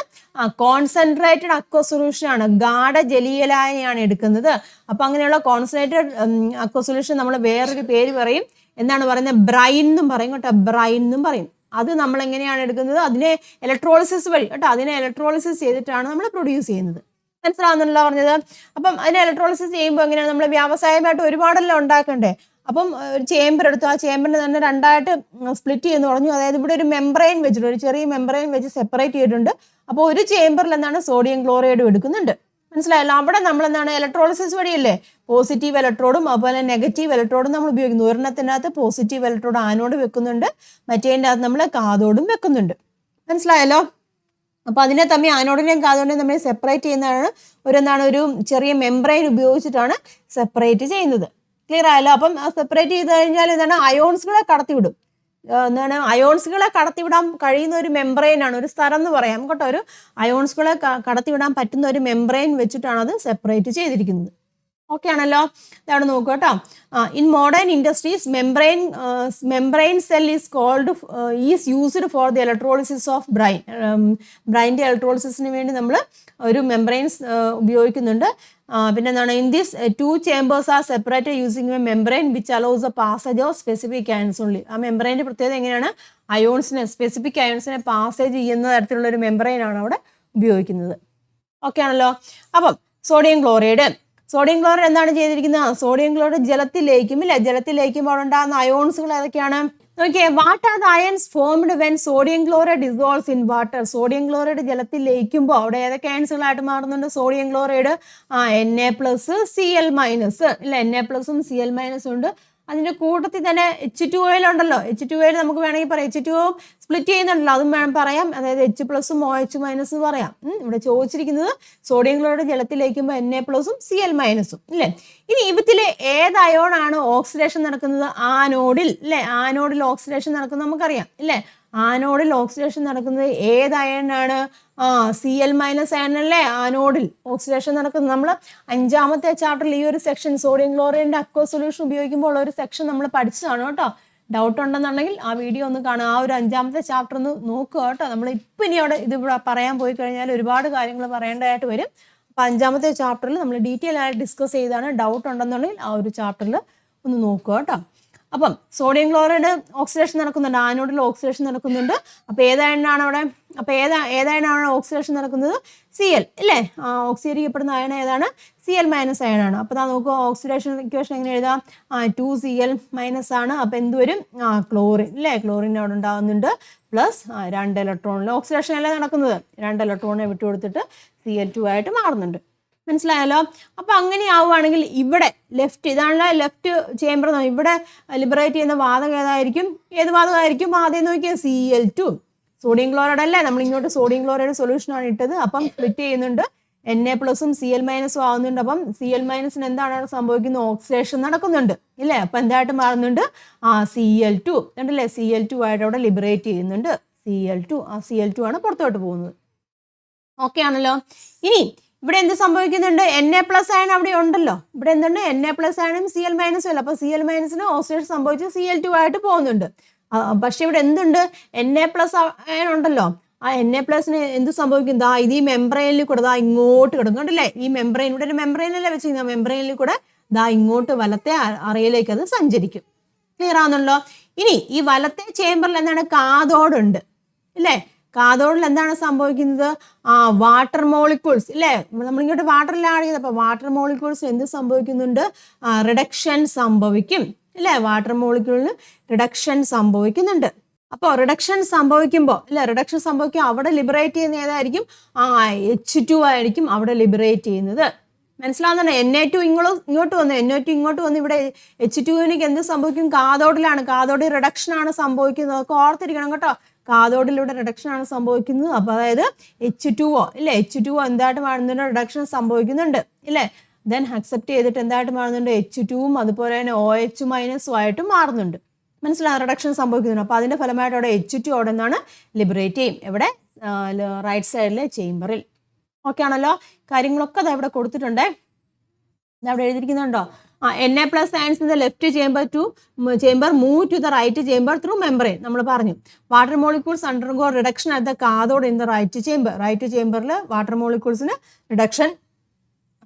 കോൺസെൻട്രേറ്റഡ് അക്വസ് സൊല്യൂഷൻ ആണ്, ഗാഢ ജലീയ ലായനിയാണ് എടുക്കുന്നത്. അപ്പൊ അങ്ങനെയുള്ള കോൺസെൻട്രേറ്റഡ് അക്വസ് സൊല്യൂഷൻ നമ്മൾ വേറൊരു പേര് പറയും, എന്താണ് പറയുന്നത്, ബ്രൈൻ എന്നും പറയും കേട്ടോ, ബ്രൈൻ എന്നും പറയും. അത് നമ്മൾ എങ്ങനെയാണ് എടുക്കുന്നത്, അതിനെ ഇലക്ട്രോളിസിസ് വഴി കേട്ടോ, അതിനെ ഇലക്ട്രോളിസിസ് ചെയ്തിട്ടാണ് നമ്മൾ പ്രൊഡ്യൂസ് ചെയ്യുന്നത്. മനസ്സിലാവുന്നല്ലോ പറഞ്ഞത്. അപ്പം അതിനെ ഇലക്ട്രോളിസിസ് ചെയ്യുമ്പോൾ എങ്ങനെയാണ്, നമ്മൾ വ്യാവസായികമായിട്ട് ഒരുപാടെല്ലാം ഉണ്ടാക്കണ്ടേ. അപ്പം ഒരു ചേമ്പർ എടുത്തു, ആ ചേമ്പറിനെ തന്നെ രണ്ടായിട്ട് സ്പ്ലിറ്റ് ചെയ്യുന്നു പറഞ്ഞു. അതായത് ഇവിടെ ഒരു മെംബ്രെയിൻ വെച്ചിട്ട്, ഒരു ചെറിയ മെംബ്രെയിൻ വെച്ച് സെപ്പറേറ്റ് ചെയ്തിട്ടുണ്ട്. അപ്പോൾ ഒരു ചേമ്പറിൽ സോഡിയം ക്ലോറൈഡും എടുക്കുന്നുണ്ട്. മനസ്സിലായല്ലോ. അവിടെ നമ്മൾ ഇലക്ട്രോളിസിസ് വഴിയല്ലേ പോസിറ്റീവ് ഇലക്ട്രോഡും അതുപോലെ നെഗറ്റീവ് ഇലക്ട്രോഡും നമ്മൾ ഉപയോഗിക്കുന്നു. ഒരെണ്ണത്തിനകത്ത് പോസിറ്റീവ് ഇലക്ട്രോഡ് ആനോഡ് വെക്കുന്നുണ്ട്, മറ്റേതിൻ്റെ അകത്ത് നമ്മൾ കാഥോഡും വെക്കുന്നുണ്ട്. മനസ്സിലായല്ലോ. അപ്പോൾ അതിനെ തമ്മിൽ ആനോഡിനെയും കാഥോഡിനെയും തമ്മിൽ സെപ്പറേറ്റ് ചെയ്യുന്നതാണ് ഒരു ചെറിയ മെംബ്രെയിൻ ഉപയോഗിച്ചിട്ടാണ് സെപ്പറേറ്റ് ചെയ്യുന്നത്. ക്ലിയർ ആയല്ലോ. അപ്പം സെപ്പറേറ്റ് ചെയ്ത് കഴിഞ്ഞാൽ അയോൺസുകളെ കടത്തിവിടും. അയോൺസുകളെ കടത്തിവിടാൻ കഴിയുന്ന ഒരു മെംബ്രെയിനാണ്, ഒരു സ്ഥലം എന്ന് പറയാം കേട്ടോ. ഒരു അയോൺസുകളെ കടത്തിവിടാൻ പറ്റുന്ന ഒരു മെംബ്രെയിൻ വെച്ചിട്ടാണ് അത് സെപ്പറേറ്റ് ചെയ്തിരിക്കുന്നത്. ഓക്കെ ആണല്ലോ. ഇതാണ് നോക്കുക കേട്ടോ. In modern industries membrane cell is used for the electrolysis of brine. ബ്രൈൻ്റെ ഇലക്ട്രോളിസിസിന് വേണ്ടി നമ്മൾ ഒരു മെംബ്രെയിൻസ് ഉപയോഗിക്കുന്നുണ്ട്. പിന്നെ in this 2 chambers are separated using a membrane which allows a passage of specific ions only. ആ മെംബ്രെയിൻ്റെ പ്രത്യേകത എങ്ങനെയാണ്, സ്പെസിഫിക് അയോൺസിനെ പാസേജ് ചെയ്യുന്ന തരത്തിലുള്ള ഒരു മെംബ്രെയിൻ ആണ് അവിടെ ഉപയോഗിക്കുന്നത്. ഓക്കെ ആണല്ലോ. അപ്പം സോഡിയം ക്ലോറൈഡ് എന്താണ് ചെയ്തിരിക്കുന്നത്, സോഡിയം ക്ലോറൈഡ് ജലത്തിൽ ലയിക്കുമ്പോൾ ഉണ്ടാകുന്ന അയോൺസുകൾ ഏതൊക്കെയാണ് നോക്കിയേ. What are the ions formed when sodium chloride dissolves in water. Sodium chloride ജലത്തിൽ ലയിക്കുമ്പോൾ അവിടെ ഏതൊക്കെ അയൺസുകളായിട്ട് മാറുന്നുണ്ട്, സോഡിയം ക്ലോറൈഡ് Na+Cl- ഇല്ല, Na+ഉം Cl- ഉണ്ട്. അതിന്റെ കൂട്ടത്തിൽ തന്നെ H2O ഉണ്ടല്ലോ. H2O നമുക്ക് വേണമെങ്കിൽ പറയാം, H2O സ്പ്ലിറ്റ് ചെയ്യുന്നുണ്ടല്ലോ, അതും വേണം പറയാം. അതായത് H+ഉം OH- പറയാം. ഇവിടെ ചോദിച്ചിരിക്കുന്നത് സോഡിയം ക്ലോറൈഡ് ജലത്തിലേക്കുമ്പോൾ Na+ഉം Cl- ഇല്ലേ. ഇനി ഇവത്തിലെ ഏത് അയോണാണ് ഓക്സിഡേഷൻ നടക്കുന്നത്, ആനോഡിൽ അല്ലേ. ആനോഡിൽ ഓക്സിഡേഷൻ നടക്കുന്നത് നമുക്കറിയാം ഇല്ലേ. ആനോഡിൽ ഓക്സിഡേഷൻ നടക്കുന്നത് ഏത് അയണാണ്, Cl- അയണല്ലേ ആനോഡിൽ ഓക്സിഡേഷൻ നടക്കുന്നത്. നമ്മൾ 5ാമത്തെ ചാപ്റ്ററിൽ ഈ ഒരു സെക്ഷൻ സോഡിയം ക്ലോറൈഡിന്റെ അക്വസ് സൊല്യൂഷൻ ഉപയോഗിക്കുമ്പോൾ ഒരു സെക്ഷൻ നമ്മൾ പഠിച്ചതാണ് കേട്ടോ. ഡൗട്ട് ഉണ്ടെന്നുണ്ടെങ്കിൽ ആ വീഡിയോ ഒന്ന് കാണുക, ആ ഒരു 5ാമത്തെ ചാപ്റ്റർ ഒന്ന് നോക്കുക കേട്ടോ. നമ്മൾ ഇപ്പം ഇനി അവിടെ ഇതിവിടെ പറയാൻ പോയി കഴിഞ്ഞാൽ ഒരുപാട് കാര്യങ്ങൾ പറയേണ്ടതായിട്ട് വരും. അപ്പം 5ാമത്തെ ചാപ്റ്ററിൽ നമ്മൾ ഡീറ്റെയിൽ ആയിട്ട് ഡിസ്കസ് ചെയ്താണ്. ഡൗട്ട് ഉണ്ടെന്നുണ്ടെങ്കിൽ ആ ഒരു ചാപ്റ്ററിൽ ഒന്ന് നോക്കുക കേട്ടോ. അപ്പം സോഡിയം ക്ലോറൈഡ് ഓക്സിഡേഷൻ നടക്കുന്നുണ്ട്, ആനോഡിൽ ഓക്സിഡേഷൻ നടക്കുന്നുണ്ട്. അപ്പോൾ ഏതായണാണ് അവിടെ, അപ്പോൾ ഏതായണാണ് ഓക്സിഡേഷൻ നടക്കുന്നത്, Cl അല്ലേ. ഓക്സിഡീകരിക്കപ്പെടുന്ന അയൺ ഏതാണ്, Cl- അയണാണ്. അപ്പോൾ നോക്കുക, ഓക്സിഡേഷൻ ഇക്വേഷൻ എങ്ങനെ എഴുതാം, 2Cl- ആണ്. അപ്പോൾ എന്ത് വരും, ക്ലോറിൻ അല്ലേ. ക്ലോറിൻ അവിടെ ഉണ്ടാകുന്നുണ്ട്, പ്ലസ് 2 ഇലക്ട്രോണിൽ ഓക്സിഡേഷൻ അല്ലേ നടക്കുന്നത്, 2 ഇലക്ട്രോണിനെ വിട്ടുകൊടുത്തിട്ട് Cl2 ആയിട്ട് മാറുന്നുണ്ട്. മനസ്സിലായല്ലോ. അപ്പോൾ അങ്ങനെ ആവുകയാണെങ്കിൽ ഇവിടെ ഇതാണ് ലെഫ്റ്റ് ചേംബർ. ഇവിടെ ലിബറേറ്റ് ചെയ്യുന്ന വാതകം ഏതായിരിക്കും, ഏത് വാതകമായിരിക്കും, ആദ്യം നോക്കിയാൽ Cl2. സോഡിയം ക്ലോറൈഡ് അല്ലേ, നമ്മൾ ഇങ്ങോട്ട് സോഡിയം ക്ലോറൈഡ് സൊല്യൂഷനാണ് ഇട്ടത്. അപ്പം സ്പ്ലിറ്റ് ചെയ്യുന്നുണ്ട്, Na+ഉം Cl- ആവുന്നുണ്ട്. അപ്പം Cl- എന്താണ് സംഭവിക്കുന്നത്, ഓക്സിഡേഷൻ നടക്കുന്നുണ്ട് ഇല്ലേ. അപ്പം എന്തായിട്ട് മാറുന്നുണ്ട്, Cl2 ഉണ്ടല്ലേ. Cl2 ആയിട്ട് അവിടെ ലിബറേറ്റ് ചെയ്യുന്നുണ്ട്. Cl2 ആണ് പുറത്തോട്ട് പോകുന്നത്. ഓക്കെ ആണല്ലോ. ഇനി ഇവിടെ എന്ത് സംഭവിക്കുന്നുണ്ട്, Na+ അയൺ അവിടെ ഉണ്ടല്ലോ. ഇവിടെ എന്തുണ്ട്, Na+ അയണും Cl- അല്ല. അപ്പോൾ Cl- ഓക്സിഡേഷൻ സംഭവിച്ച് Cl2 ആയിട്ട് പോകുന്നുണ്ട്. പക്ഷെ ഇവിടെ എന്തുണ്ട്, Na+ അയൺ ഉണ്ടല്ലോ. ആ Na+ന് എന്ത് സംഭവിക്കും, ഇത് ഈ മെംബ്രെയിനിൽ കൂടെ ഇങ്ങോട്ട് കിടക്കുന്നുണ്ടല്ലേ. ഈ മെംബ്രെയിൻ, ഇവിടെ ഒരു മെംബ്രെയിനല്ലേ വെച്ചിരിക്കുന്നത്, മെംബ്രെയിനിൽ കൂടെ ഇങ്ങോട്ട് വലത്തെ അറയിലേക്ക് അത് സഞ്ചരിക്കും. ക്ലിയർ ആവുന്നുണ്ടല്ലോ? ഇനി ഈ വലത്തെ ചേമ്പറിൽ എന്താണ്, കാഥോഡ് ഉണ്ട് അല്ലേ? കാഥോഡിൽ എന്താണ് സംഭവിക്കുന്നത്? വാട്ടർ മോളിക്യൂൾസ് ഇല്ലേ, നമ്മളിങ്ങോട്ട് വാട്ടറിലാണ് ആഡ് ചെയ്തത്. അപ്പോൾ വാട്ടർ മോളിക്യൂൾസ് എന്ത് സംഭവിക്കുന്നുണ്ട്? റിഡക്ഷൻ സംഭവിക്കും അല്ലേ? വാട്ടർ മോളിക്യൂളിന് റിഡക്ഷൻ സംഭവിക്കുന്നുണ്ട്. അപ്പോൾ റിഡക്ഷൻ സംഭവിക്കുമ്പോൾ അല്ലെ, റിഡക്ഷൻ സംഭവിക്കുക അവിടെ ലിബറേറ്റ് ചെയ്യുന്ന ഏതായിരിക്കും? H2 ആയിരിക്കും അവിടെ ലിബറേറ്റ് ചെയ്യുന്നത്. മനസ്സിലാവുന്നുണ്ട്? Na2 ഇങ്ങോട്ട് വന്നു, Na2 ഇങ്ങോട്ട് വന്ന് ഇവിടെ H2വിനേക്ക് എന്ത് സംഭവിക്കും? കാഥോഡിലാണ്, കാഥോഡിൽ റിഡക്ഷൻ ആണ് സംഭവിക്കുന്നത്. അതൊക്കെ ഓർത്തിരിക്കണം കേട്ടോ. കാഥോഡിലൂടെ റിഡക്ഷൻ ആണ് സംഭവിക്കുന്നത്. അപ്പോൾ അതായത് H2O ഇല്ലേ, H2O എന്തായിട്ട് മാറുന്നുണ്ട്? റിഡക്ഷൻ സംഭവിക്കുന്നുണ്ട് ഇല്ലേ? ദെൻ അക്സെപ്റ്റ് ചെയ്തിട്ട് എന്തായിട്ട് മാറുന്നുണ്ട്? H2ഉം അതുപോലെ തന്നെ OH- ആയിട്ട് മാറുന്നുണ്ട്. മനസ്സിലാവും? റിഡക്ഷൻ സംഭവിക്കുന്നുണ്ട്. അപ്പോൾ അതിൻ്റെ ഫലമായിട്ട് അവിടെ H2 അവിടെ നിന്നാണ് ലിബറേറ്റ് ചെയ്യും. എവിടെ? റൈറ്റ് സൈഡിലെ ചേംബറിൽ. ഓക്കെ ആണല്ലോ? കാര്യങ്ങളൊക്കെ അത് ഇവിടെ കൊടുത്തിട്ടുണ്ട്. അവിടെ എഴുതിയിരിക്കുന്നുണ്ടോ? Na+ ions in the left chamber move to the right chamber through membrane. നമ്മൾ പറഞ്ഞു water molecules undergo reduction at the cathode in the right chamber. Right ചേംബറിൽ വാട്ടർ മോളിക്യൂൾസിന് റിഡക്ഷൻ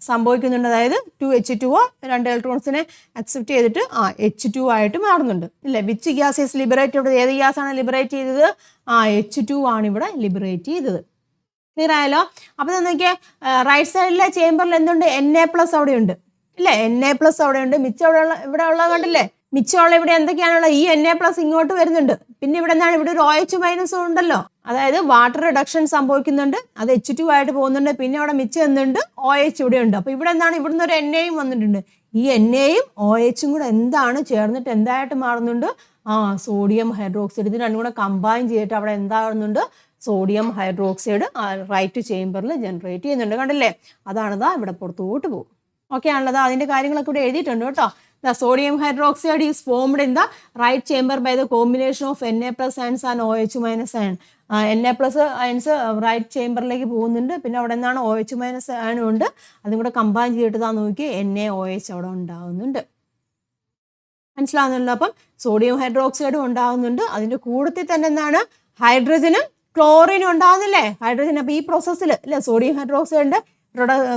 സംഭവിക്കുന്നുണ്ട്. അതായത് 2H2O 2 ഇലക്ട്രോൺസിനെ അക്സെപ്റ്റ് ചെയ്തിട്ട് H2 ആയിട്ട് മാറുന്നുണ്ട് ഇല്ലേ? Which gas is liberated? ഏത് ഗ്യാസ് ആണ് ലിബറേറ്റ് ചെയ്തത്? H2 ആണ് ഇവിടെ ലിബറേറ്റ് ചെയ്തത്. ക്ലിയർ ആയല്ലോ? അപ്പോൾ നോക്കിയേ, റൈറ്റ് സൈഡിലെ ചേംബറിൽ എന്തുണ്ട്? Na+ അവിടെ ഉണ്ട് ഇല്ലേ? Na+ അവിടെ ഉണ്ട്. മിച്ചം ഇവിടെ ഉള്ളത് കണ്ടില്ലേ? മിച്ചമുള്ള ഇവിടെ എന്തൊക്കെയാണുള്ളത്? ഈ Na+ ഇങ്ങോട്ട് വരുന്നുണ്ട്. പിന്നെ ഇവിടെ എന്താണ്? ഇവിടെ ഒരു OH- ഉണ്ടല്ലോ. അതായത് വാട്ടർ റിഡക്ഷൻ സംഭവിക്കുന്നുണ്ട്, അത് H2 ആയിട്ട് പോകുന്നുണ്ട്. പിന്നെ അവിടെ മിച്ചം എന്തുണ്ട്? OH ഇവിടെ ഉണ്ട്. അപ്പോൾ ഇവിടെ എന്താണ്? ഇവിടുന്ന് ഒരു Na വന്നിട്ടുണ്ട്. ഈ Na-യും OH-ഉം കൂടെ എന്താണ് ചേർന്നിട്ട് എന്തായിട്ട് മാറുന്നുണ്ട്? Sodium hydroxide. ഇത് രണ്ടും കൂടെ കമ്പൈൻ ചെയ്തിട്ട് അവിടെ എന്താകുന്നുണ്ട്? സോഡിയം ഹൈഡ്രോക്സൈഡ് റൈറ്റ് ചേംബറിൽ ജനറേറ്റ് ചെയ്യുന്നുണ്ട്. കണ്ടില്ലേ? അതാണിതാ ഇവിടെ പുറത്തോട്ട് പോകും. ഓക്കെ ആണല്ലോ? അതിൻ്റെ കാര്യങ്ങളൊക്കെ ഇവിടെ എഴുതിയിട്ടുണ്ട് കേട്ടോ. The sodium hydroxide is formed in the right chamber by the combination of Na+ ions and OH- ion. Na+ ions right ചേംബറിലേക്ക് പോകുന്നുണ്ട്. പിന്നെ അവിടെ നിന്നാണ് OH- ion ഉണ്ട്. അതും കൂടെ കമ്പൈൻ ചെയ്തിട്ട് നോക്കി NaOH അവിടെ ഉണ്ടാകുന്നുണ്ട്. മനസ്സിലാവുന്നുണ്ടല്ലോ? അപ്പം സോഡിയം ഹൈഡ്രോക്സൈഡും ഉണ്ടാകുന്നുണ്ട്. അതിൻ്റെ കൂട്ടത്തിൽ തന്നെ എന്താണ്? ഹൈഡ്രജനും ക്ലോറിനും ഉണ്ടാകുന്നില്ലേ? ഹൈഡ്രജൻ. അപ്പോൾ ഈ പ്രോസസ്സിൽ അല്ലേ, സോഡിയം ഹൈഡ്രോക്സൈഡിൻ്റെ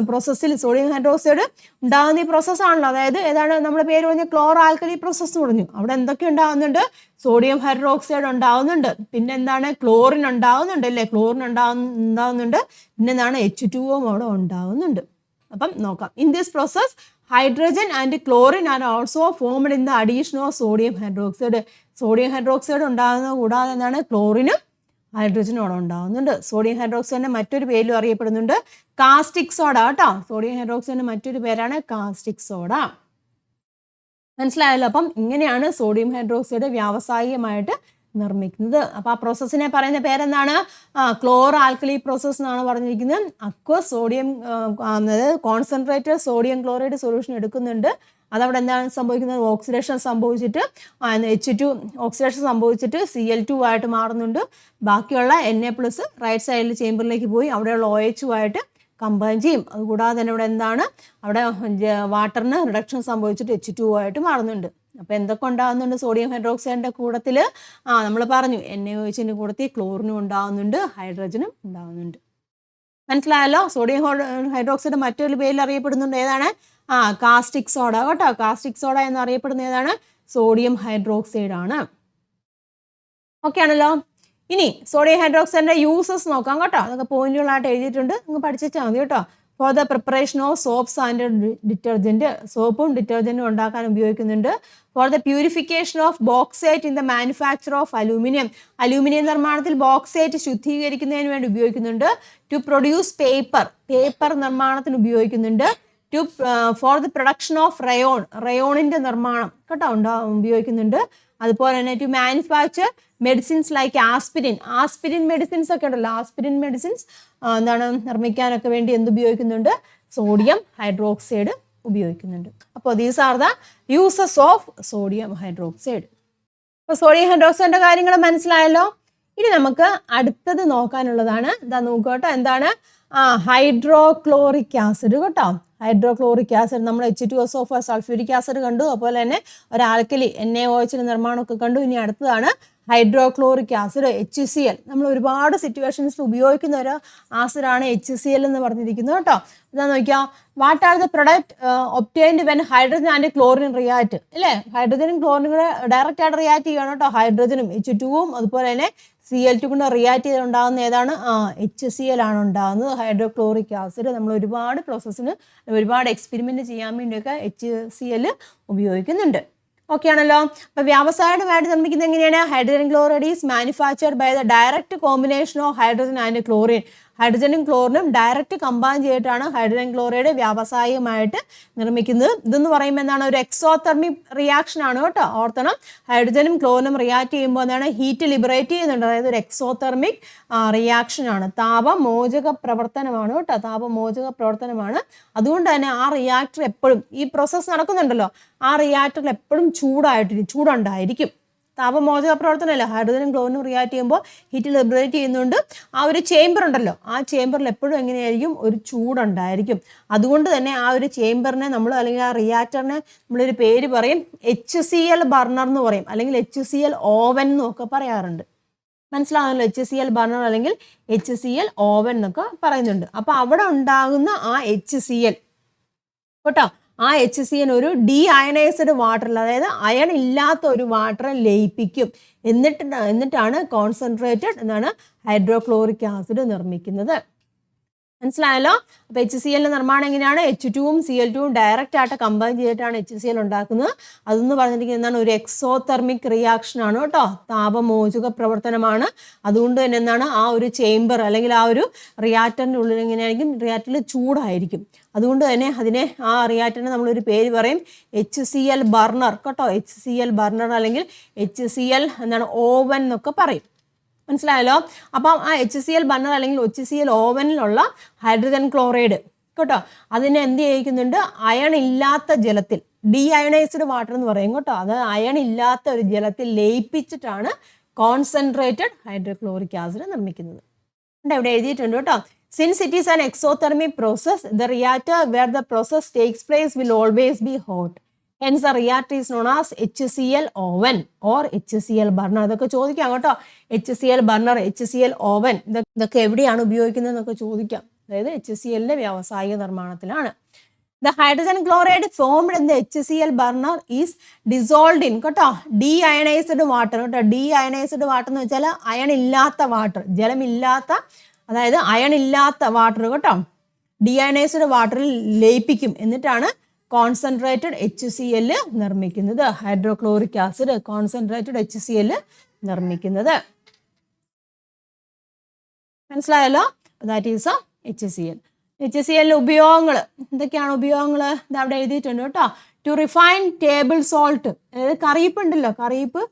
പ്രോസസ്സിൽ സോഡിയം ഹൈഡ്രോക്സൈഡ് ഉണ്ടാകുന്ന ഈ പ്രോസസ്സാണല്ലോ. അതായത് ഏതാണ് നമ്മുടെ പേര് പറഞ്ഞ ക്ലോറോ ആൽക്കലി പ്രോസസ്സ് എന്ന് പറഞ്ഞു. അവിടെ എന്തൊക്കെ ഉണ്ടാകുന്നുണ്ട്? സോഡിയം ഹൈഡ്രോക്സൈഡ് ഉണ്ടാകുന്നുണ്ട്. പിന്നെ എന്താണ്? ക്ലോറിൻ ഉണ്ടാകുന്നുണ്ട് അല്ലേ? ക്ലോറിൻ ഉണ്ടാകുന്നുണ്ട്. പിന്നെ എന്താണ്? H2O അവിടെ ഉണ്ടാകുന്നുണ്ട്. അപ്പം നോക്കാം. In this process hydrogen and chlorine are also formed in the addition of sodium hydroxide. Sodium hydroxide ഉണ്ടാകുന്നത് കൂടാതെ എന്താണ്? ക്ലോറിനും ഹൈഡ്രജനും അവിടെ ഉണ്ടാകുന്നുണ്ട്. സോഡിയം ഹൈഡ്രോക്സൈഡിന്റെ മറ്റൊരു പേരും അറിയപ്പെടുന്നുണ്ട് കാസ്റ്റിക് സോഡ കേട്ടോ. സോഡിയം ഹൈഡ്രോക്സൈഡിന്റെ മറ്റൊരു പേരാണ് കാസ്റ്റിക് സോഡ. മനസ്സിലായല്ലോ? അപ്പം ഇങ്ങനെയാണ് സോഡിയം ഹൈഡ്രോക്സൈഡ് വ്യാവസായികമായിട്ട് നിർമ്മിക്കുന്നത്. അപ്പോൾ ആ പ്രോസസ്സിനെ പറയുന്ന പേരെന്താണ്? ക്ലോറോ ആൽക്കലി പ്രോസസ് എന്നാണ് പറഞ്ഞിരിക്കുന്നത്. Aqueous sodium concentrated sodium chloride solution എടുക്കുന്നുണ്ട്. അതവിടെ എന്താണ് സംഭവിക്കുന്നത്? ഓക്സിഡേഷൻ സംഭവിച്ചിട്ട് H2 ഓക്സിഡേഷൻ സംഭവിച്ചിട്ട് Cl2 ആയിട്ട് മാറുന്നുണ്ട്. ബാക്കിയുള്ള Na+ റൈറ്റ് സൈഡിൽ ചേംബറിലേക്ക് പോയി അവിടെയുള്ള OH ആയിട്ട് കമ്പൈൻ ചെയ്യും. അതുകൂടാതെ തന്നെ ഇവിടെ എന്താണ്? അവിടെ വാട്ടറിന് റിഡക്ഷൻ സംഭവിച്ചിട്ട് H2 ആയിട്ട് മാറുന്നുണ്ട്. അപ്പോൾ എന്തൊക്കെ ഉണ്ടാകുന്നുണ്ട്? സോഡിയം ഹൈഡ്രോക്സൈഡിൻ്റെ കൂട്ടത്തിൽ നമ്മൾ പറഞ്ഞു NaOHൻ്റെ കൂട്ടത്തിൽ ക്ലോറിനും ഉണ്ടാകുന്നുണ്ട്, ഹൈഡ്രജനും ഉണ്ടാകുന്നുണ്ട്. മനസ്സിലായല്ലോ? സോഡിയം ഹൈഡ്രോക്സൈഡ് മറ്റൊരു പേരിൽ അറിയപ്പെടുന്നുണ്ട്. ഏതാണ്? കാസ്റ്റിക് സോഡ കേട്ടോ. കാസ്റ്റിക് സോഡ എന്നറിയപ്പെടുന്ന ഏതാണ്? സോഡിയം ഹൈഡ്രോക്സൈഡ് ആണ്. ഓക്കെ ആണല്ലോ? ഇനി സോഡിയം ഹൈഡ്രോക്സൈഡിന്റെ യൂസസ് നോക്കാം കേട്ടോ. അതൊക്കെ പോയിന്റുകളായിട്ട് എഴുതിയിട്ടുണ്ട്, നിങ്ങൾ പഠിച്ചാൽ മതി കേട്ടോ. For the preparation of soaps and detergent, സോപ്പും ഡിറ്റർജൻറ്റും ഉണ്ടാക്കാൻ ഉപയോഗിക്കുന്നുണ്ട്. For the purification of bauxite in the manufacture of aluminium, aluminium നിർമ്മാണത്തിൽ ബോക്സൈറ്റ് ശുദ്ധീകരിക്കുന്നതിന് വേണ്ടി ഉപയോഗിക്കുന്നുണ്ട്. ടു പ്രൊഡ്യൂസ് പേപ്പർ നിർമ്മാണത്തിന് ഉപയോഗിക്കുന്നുണ്ട്. ഫോർ ദ പ്രൊഡക്ഷൻ ഓഫ് റയോണിൻ്റെ നിർമ്മാണം കേട്ടോ ഉപയോഗിക്കുന്നുണ്ട്. അതുപോലെ തന്നെ to manufacture medicines like aspirin medicines ഒക്കെ ഉണ്ടല്ലോ, ആസ്പിരിൻ മെഡിസിൻസ് എന്താണ് നിർമ്മിക്കാനൊക്കെ വേണ്ടി ഉപയോഗിക്കുന്നുണ്ട്? സോഡിയം ഹൈഡ്രോക്സൈഡ് ഉപയോഗിക്കുന്നുണ്ട്. അപ്പോൾ these are the uses of sodium hydroxide. അപ്പോൾ സോഡിയം ഹൈഡ്രോക്സൈഡിൻ്റെ കാര്യങ്ങൾ മനസ്സിലായല്ലോ. ഇനി നമുക്ക് അടുത്തത് നോക്കാനുള്ളതാണ്. ഇതാ നോക്കട്ടോ, എന്താണ്? ഹൈഡ്രോക്ലോറിക് ആസിഡ് കേട്ടോ. ഹൈഡ്രോക്ലോറിക് ആസിഡ് നമ്മൾ H2SO4 സൾഫ്യൂരിക് ആസിഡ് കണ്ടു. അതുപോലെ തന്നെ ഒരു ആൽക്കലി NaOH നിർമ്മാണമൊക്കെ കണ്ടു. ഇനി അടുത്തതാണ് ഹൈഡ്രോക്ലോറിക് ആസിഡ് HCl. നമ്മൾ ഒരുപാട് സിറ്റുവേഷൻസിൽ ഉപയോഗിക്കുന്ന ഒരു ആസിഡാണ് HCl എന്ന് പറഞ്ഞിരിക്കുന്നത് കേട്ടോ. എന്താ നോക്കിയാൽ, what are the product obtained when hydrogen and chlorine react, അല്ലേ? ഹൈഡ്രജനും ക്ലോറിനും കൂടെ ഡയറക്റ്റ് ആയിട്ട് റിയാക്ട് ചെയ്യുകയാണ് കേട്ടോ. ഹൈഡ്രജനും H2ഉം അതുപോലെ തന്നെ Cl2 കൊണ്ട് റിയാക്ട് ചെയ്ത് ഉണ്ടാകുന്ന ഏതാണ്? HCl ആണ് ഉണ്ടാകുന്നത്, ഹൈഡ്രോക്ലോറിക് ആസിഡ്. നമ്മൾ ഒരുപാട് പ്രോസസ്സിന് ഒരുപാട് എക്സ്പെരിമെന്റ് ചെയ്യാൻ വേണ്ടിയൊക്കെ HCl ഉപയോഗിക്കുന്നുണ്ട്. ഓക്കെ ആണല്ലോ. അപ്പൊ വ്യാവസായികമായിട്ട് നിർമ്മിക്കുന്നത് എങ്ങനെയാണ്? Hydrogen chloride is manufactured by the direct combination of hydrogen and chlorine. ഹൈഡ്രജനും ക്ലോറിനും ഡയറക്റ്റ് കമ്പൈൻ ചെയ്തിട്ടാണ് ഹൈഡ്രജൻ ക്ലോറൈഡ് വ്യാവസായികമായിട്ട് നിർമ്മിക്കുന്നത്. ഇതെന്ന് പറയുമ്പോൾ എന്താണ്? ഒരു എക്സോതെർമിക് റിയാക്ഷൻ ആണ് കേട്ടോ. ഓർത്തണം, ഹൈഡ്രജനും ക്ലോറിനും റിയാക്ട് ചെയ്യുമ്പോൾ എന്താണ്? ഹീറ്റ് ലിബറേറ്റ് ചെയ്യുന്നുണ്ട്. അതായത് ഒരു എക്സോതെർമിക് റിയാക്ഷൻ ആണ്, താപമോചക പ്രവർത്തനമാണ് കേട്ടോ. താപമോചക പ്രവർത്തനമാണ്. അതുകൊണ്ട് തന്നെ ആ റിയാക്ടർ എപ്പോഴും, ഈ പ്രോസസ്സ് നടക്കുന്നുണ്ടല്ലോ, ആ റിയാക്ടറിൽ എപ്പോഴും ചൂടുണ്ടായിരിക്കും. താപമോചക പ്രവർത്തനമല്ല, ഹൈഡ്രജനും ക്ലോറിനും റിയാക്ട് ചെയ്യുമ്പോൾ ഹീറ്റ് ലിബറേറ്റ് ചെയ്യുന്നുണ്ട്. ആ ഒരു ചേംബർ ഉണ്ടല്ലോ, ആ ചേംബറിൽ എപ്പോഴും എങ്ങനെയായിരിക്കും? ഒരു ചൂടുണ്ടായിരിക്കും. അതുകൊണ്ട് തന്നെ ആ ഒരു ചേംബറിനെ നമ്മൾ, അല്ലെങ്കിൽ ആ റിയാക്ടറിനെ നമ്മളൊരു പേര് പറയും, HCl ബർണർ എന്ന് പറയും, അല്ലെങ്കിൽ HCl ഓവൻ എന്നൊക്കെ പറയാറുണ്ട്. മനസ്സിലാകുമല്ലോ? HCl ബർണർ അല്ലെങ്കിൽ HCl ഓവൻ എന്നൊക്കെ പറയുന്നുണ്ട്. അപ്പൊ അവിടെ ഉണ്ടാകുന്ന ആ HCl കേട്ടോ, ആ HCl ഒരു ഡീ അയണൈസ്ഡ് വാട്ടറിൽ, അതായത് അയൺ ഇല്ലാത്ത ഒരു വാട്ടറെ ലയിപ്പിക്കും. എന്നിട്ടാണ് കോൺസെൻട്രേറ്റഡ് എന്താണ്? ഹൈഡ്രോക്ലോറിക് ആസിഡ് നിർമ്മിക്കുന്നത്. മനസ്സിലായല്ലോ? അപ്പൊ HCl നിർമ്മാണം എങ്ങനെയാണ്? H2ഉം Cl2ഉം ഡയറക്റ്റ് ആയിട്ട് കമ്പൈൻ ചെയ്തിട്ടാണ് HCl ഉണ്ടാക്കുന്നത്. അതെന്ന് പറഞ്ഞിരിക്കുന്നത് എന്താണ്? ഒരു എക്സോതെർമിക് റിയാക്ഷൻ ആണ് കേട്ടോ, താപമോചക പ്രവർത്തനമാണ്. അതുകൊണ്ട് തന്നെ എന്താണ്? ആ ഒരു ചേംബർ അല്ലെങ്കിൽ ആ ഒരു റിയാക്ടറിൻ്റെ ഉള്ളിൽ എങ്ങനെയായിരിക്കും? റിയാക്ടറിൽ ചൂടായിരിക്കും. അതുകൊണ്ട് തന്നെ അതിനെ, ആ റിയാക്ടറിനെ നമ്മളൊരു പേര് പറയും, HCl ബർണർ കേട്ടോ. HCl ബർണർ അല്ലെങ്കിൽ HCl എന്താണ്? ഓവൻ എന്നൊക്കെ പറയും. മനസ്സിലായല്ലോ? അപ്പം ആ HCl ബർണർ അല്ലെങ്കിൽ HCl ഓവനിലുള്ള ഹൈഡ്രജൻ ക്ലോറൈഡ് കേട്ടോ, അതിനെ എന്ത് ചെയ്യിക്കുന്നുണ്ട്? അയൺ ഇല്ലാത്ത ജലത്തിൽ, ഡീ അയണൈസ്ഡ് വാട്ടർ എന്ന് പറയും കേട്ടോ, അത് അയൺ ഇല്ലാത്ത ഒരു ജലത്തിൽ ലയിപ്പിച്ചിട്ടാണ് കോൺസെൻട്രേറ്റഡ് ഹൈഡ്രോക്ലോറിക് ആസിഡ് നിർമ്മിക്കുന്നത്. ഇവിടെ എഴുതിയിട്ടുണ്ട് കേട്ടോ. Since it is an exothermic process, the reactor where the process takes place will always be hot. Hence the reactor is known as HCl oven or HCl burner. ഇതൊക്കെ ചോദിക്കാം കേട്ടോ. HCl burner, HCl oven, ഇതൊക്കെ എവിടെയാണ് ഉപയോഗിക്കുന്നത് എന്നൊക്കെ ചോദിക്കാം. അതായത് HClന്റെ വ്യാവസായിക നിർമ്മാണത്തിലാണ്. The hydrogen chloride formed in the HCl burner is dissolved in കേട്ടോ deionized water കേട്ടോ. Deionized water എന്ന് വെച്ചാൽ അയൺ ഇല്ലാത്ത വാട്ടർ, ജലമില്ലാത്ത, അതായത് അയൺ ഇല്ലാത്ത വാട്ടർ കേട്ടോ, ഡിയനൈസ്ഡ് വാട്ടറിൽ ലയിപ്പിക്കും. എന്നിട്ടാണ് കോൺസെൻട്രേറ്റഡ് HCl നിർമ്മിക്കുന്നത്, ഹൈഡ്രോക്ലോറിക് ആസിഡ് കോൺസെൻട്രേറ്റഡ് HCl നിർമ്മിക്കുന്നത്. മനസ്സിലായല്ലോ? That is HCl. HCl ഉപയോഗങ്ങൾ എന്തൊക്കെയാണ്? ഉപയോഗങ്ങൾ അവിടെ എഴുതിയിട്ടുണ്ട് കേട്ടോ. ടു റിഫൈൻ ടേബിൾ സോൾട്ട്, അതായത് കറിയിപ്പ് ഉണ്ടല്ലോ, കറിയിപ്പ്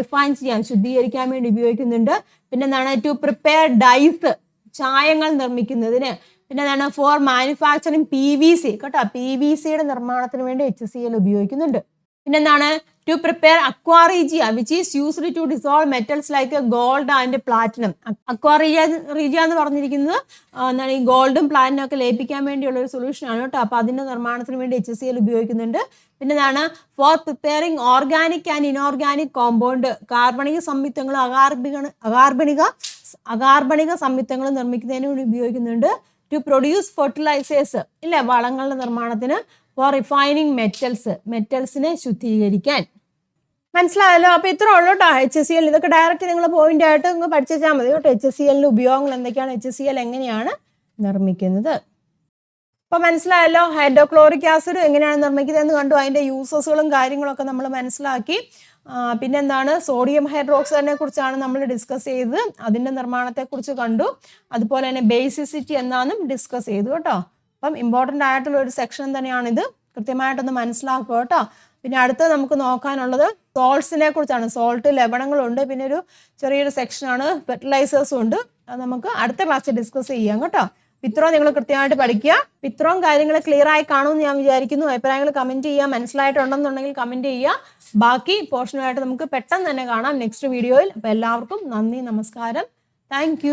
റിഫൈൻ ചെയ്യാൻ, ശുദ്ധീകരിക്കാൻ വേണ്ടി ഉപയോഗിക്കുന്നുണ്ട്. പിന്നെ എന്താണ്? ടു പ്രിപ്പയർ ഡൈസ്, ചായങ്ങൾ നിർമ്മിക്കുന്നതിന്. പിന്നെ എന്താണ്? ഫോർ മാനുഫാക്ചറിങ് PVC കേട്ടോ, PVCയുടെ നിർമ്മാണത്തിന് വേണ്ടി HCl ഉപയോഗിക്കുന്നുണ്ട്. പിന്നെന്താണ്? To prepare aqua regia which is used to dissolve metals like gold and platinum. Aqua regia എന്ന് പറഞ്ഞിരിക്കുന്നത് എന്താണ്? ഈ ഗോൾഡും പ്ലാറ്റിനും ഒക്കെ ലയിപ്പിക്കാൻ വേണ്ടിയുള്ള ഒരു സൊല്യൂഷൻ ആണ് കേട്ടോ. അപ്പൊ അതിന്റെ നിർമ്മാണത്തിന് വേണ്ടി HCl ഉപയോഗിക്കുന്നുണ്ട്. പിന്നെ എന്താണ്? For preparing organic and inorganic compound, കാർബണിക സംയുക്തങ്ങളും അകാർബണിക സംയുക്തങ്ങളും നിർമ്മിക്കുന്നതിന് വേണ്ടി ഉപയോഗിക്കുന്നുണ്ട്. ടു പ്രൊഡ്യൂസ് ഫെർട്ടിലൈസേഴ്സ്, ഇല്ലേ, വളങ്ങളുടെ നിർമ്മാണത്തിന്. ഫോർ റിഫൈനിങ് മെറ്റൽസിനെ ശുദ്ധീകരിക്കാൻ. മനസ്സിലായല്ലോ? അപ്പൊ ഇത്ര ഉള്ളൂ കേട്ടോ HCl. ഇതൊക്കെ ഡയറക്റ്റ് നിങ്ങൾ പോയിന്റ് ആയിട്ട് നിങ്ങൾ പഠിച്ചാൽ മതി കേട്ടോ. HClന്റെ ഉപയോഗങ്ങൾ എന്തൊക്കെയാണ്, HCl എങ്ങനെയാണ് നിർമ്മിക്കുന്നത്. അപ്പൊ മനസ്സിലായല്ലോ? ഹൈഡ്രോക്ലോറിക് ആസിഡ് എങ്ങനെയാണ് നിർമ്മിക്കുന്നത് എന്ന് കണ്ടു, അതിന്റെ യൂസസുകളും കാര്യങ്ങളൊക്കെ നമ്മൾ മനസ്സിലാക്കി. പിന്നെന്താണ്? സോഡിയം ഹൈഡ്രോക്സൈഡിനെ കുറിച്ചാണ് നമ്മൾ ഡിസ്കസ് ചെയ്തത്, അതിന്റെ നിർമ്മാണത്തെക്കുറിച്ച് കണ്ടു. അതുപോലെ തന്നെ ബേസിസിറ്റി എന്നാന്നും ഡിസ്കസ് ചെയ്തു കേട്ടോ. അപ്പം ഇമ്പോർട്ടൻ്റ് ആയിട്ടുള്ള ഒരു സെക്ഷൻ തന്നെയാണിത്, കൃത്യമായിട്ടൊന്ന് മനസ്സിലാക്കുക കേട്ടോ. പിന്നെ അടുത്ത് നമുക്ക് നോക്കാനുള്ളത് സോൾട്സിനെ കുറിച്ചാണ്. സോൾട്ട്, ലവണങ്ങളുണ്ട്, പിന്നെ ഒരു ചെറിയൊരു സെക്ഷനാണ് ഫെർട്ടിലൈസേഴ്സും ഉണ്ട്. അത് നമുക്ക് അടുത്ത ക്ലാസ്സിൽ ഡിസ്കസ് ചെയ്യാം കേട്ടോ. ഇത്രയും നിങ്ങൾ കൃത്യമായിട്ട് പഠിക്കുക. ഇത്രയും കാര്യങ്ങൾ ക്ലിയർ ആയി കാണുമെന്ന് ഞാൻ വിചാരിക്കുന്നു. അഭിപ്രായങ്ങൾ കമന്റ് ചെയ്യുക, മനസ്സിലായിട്ടുണ്ടെന്നുണ്ടെങ്കിൽ കമന്റ് ചെയ്യുക. ബാക്കി പോർഷനുമായിട്ട് നമുക്ക് പെട്ടെന്ന് തന്നെ കാണാം നെക്സ്റ്റ് വീഡിയോയിൽ. അപ്പോൾ എല്ലാവർക്കും നന്ദി, നമസ്കാരം, താങ്ക്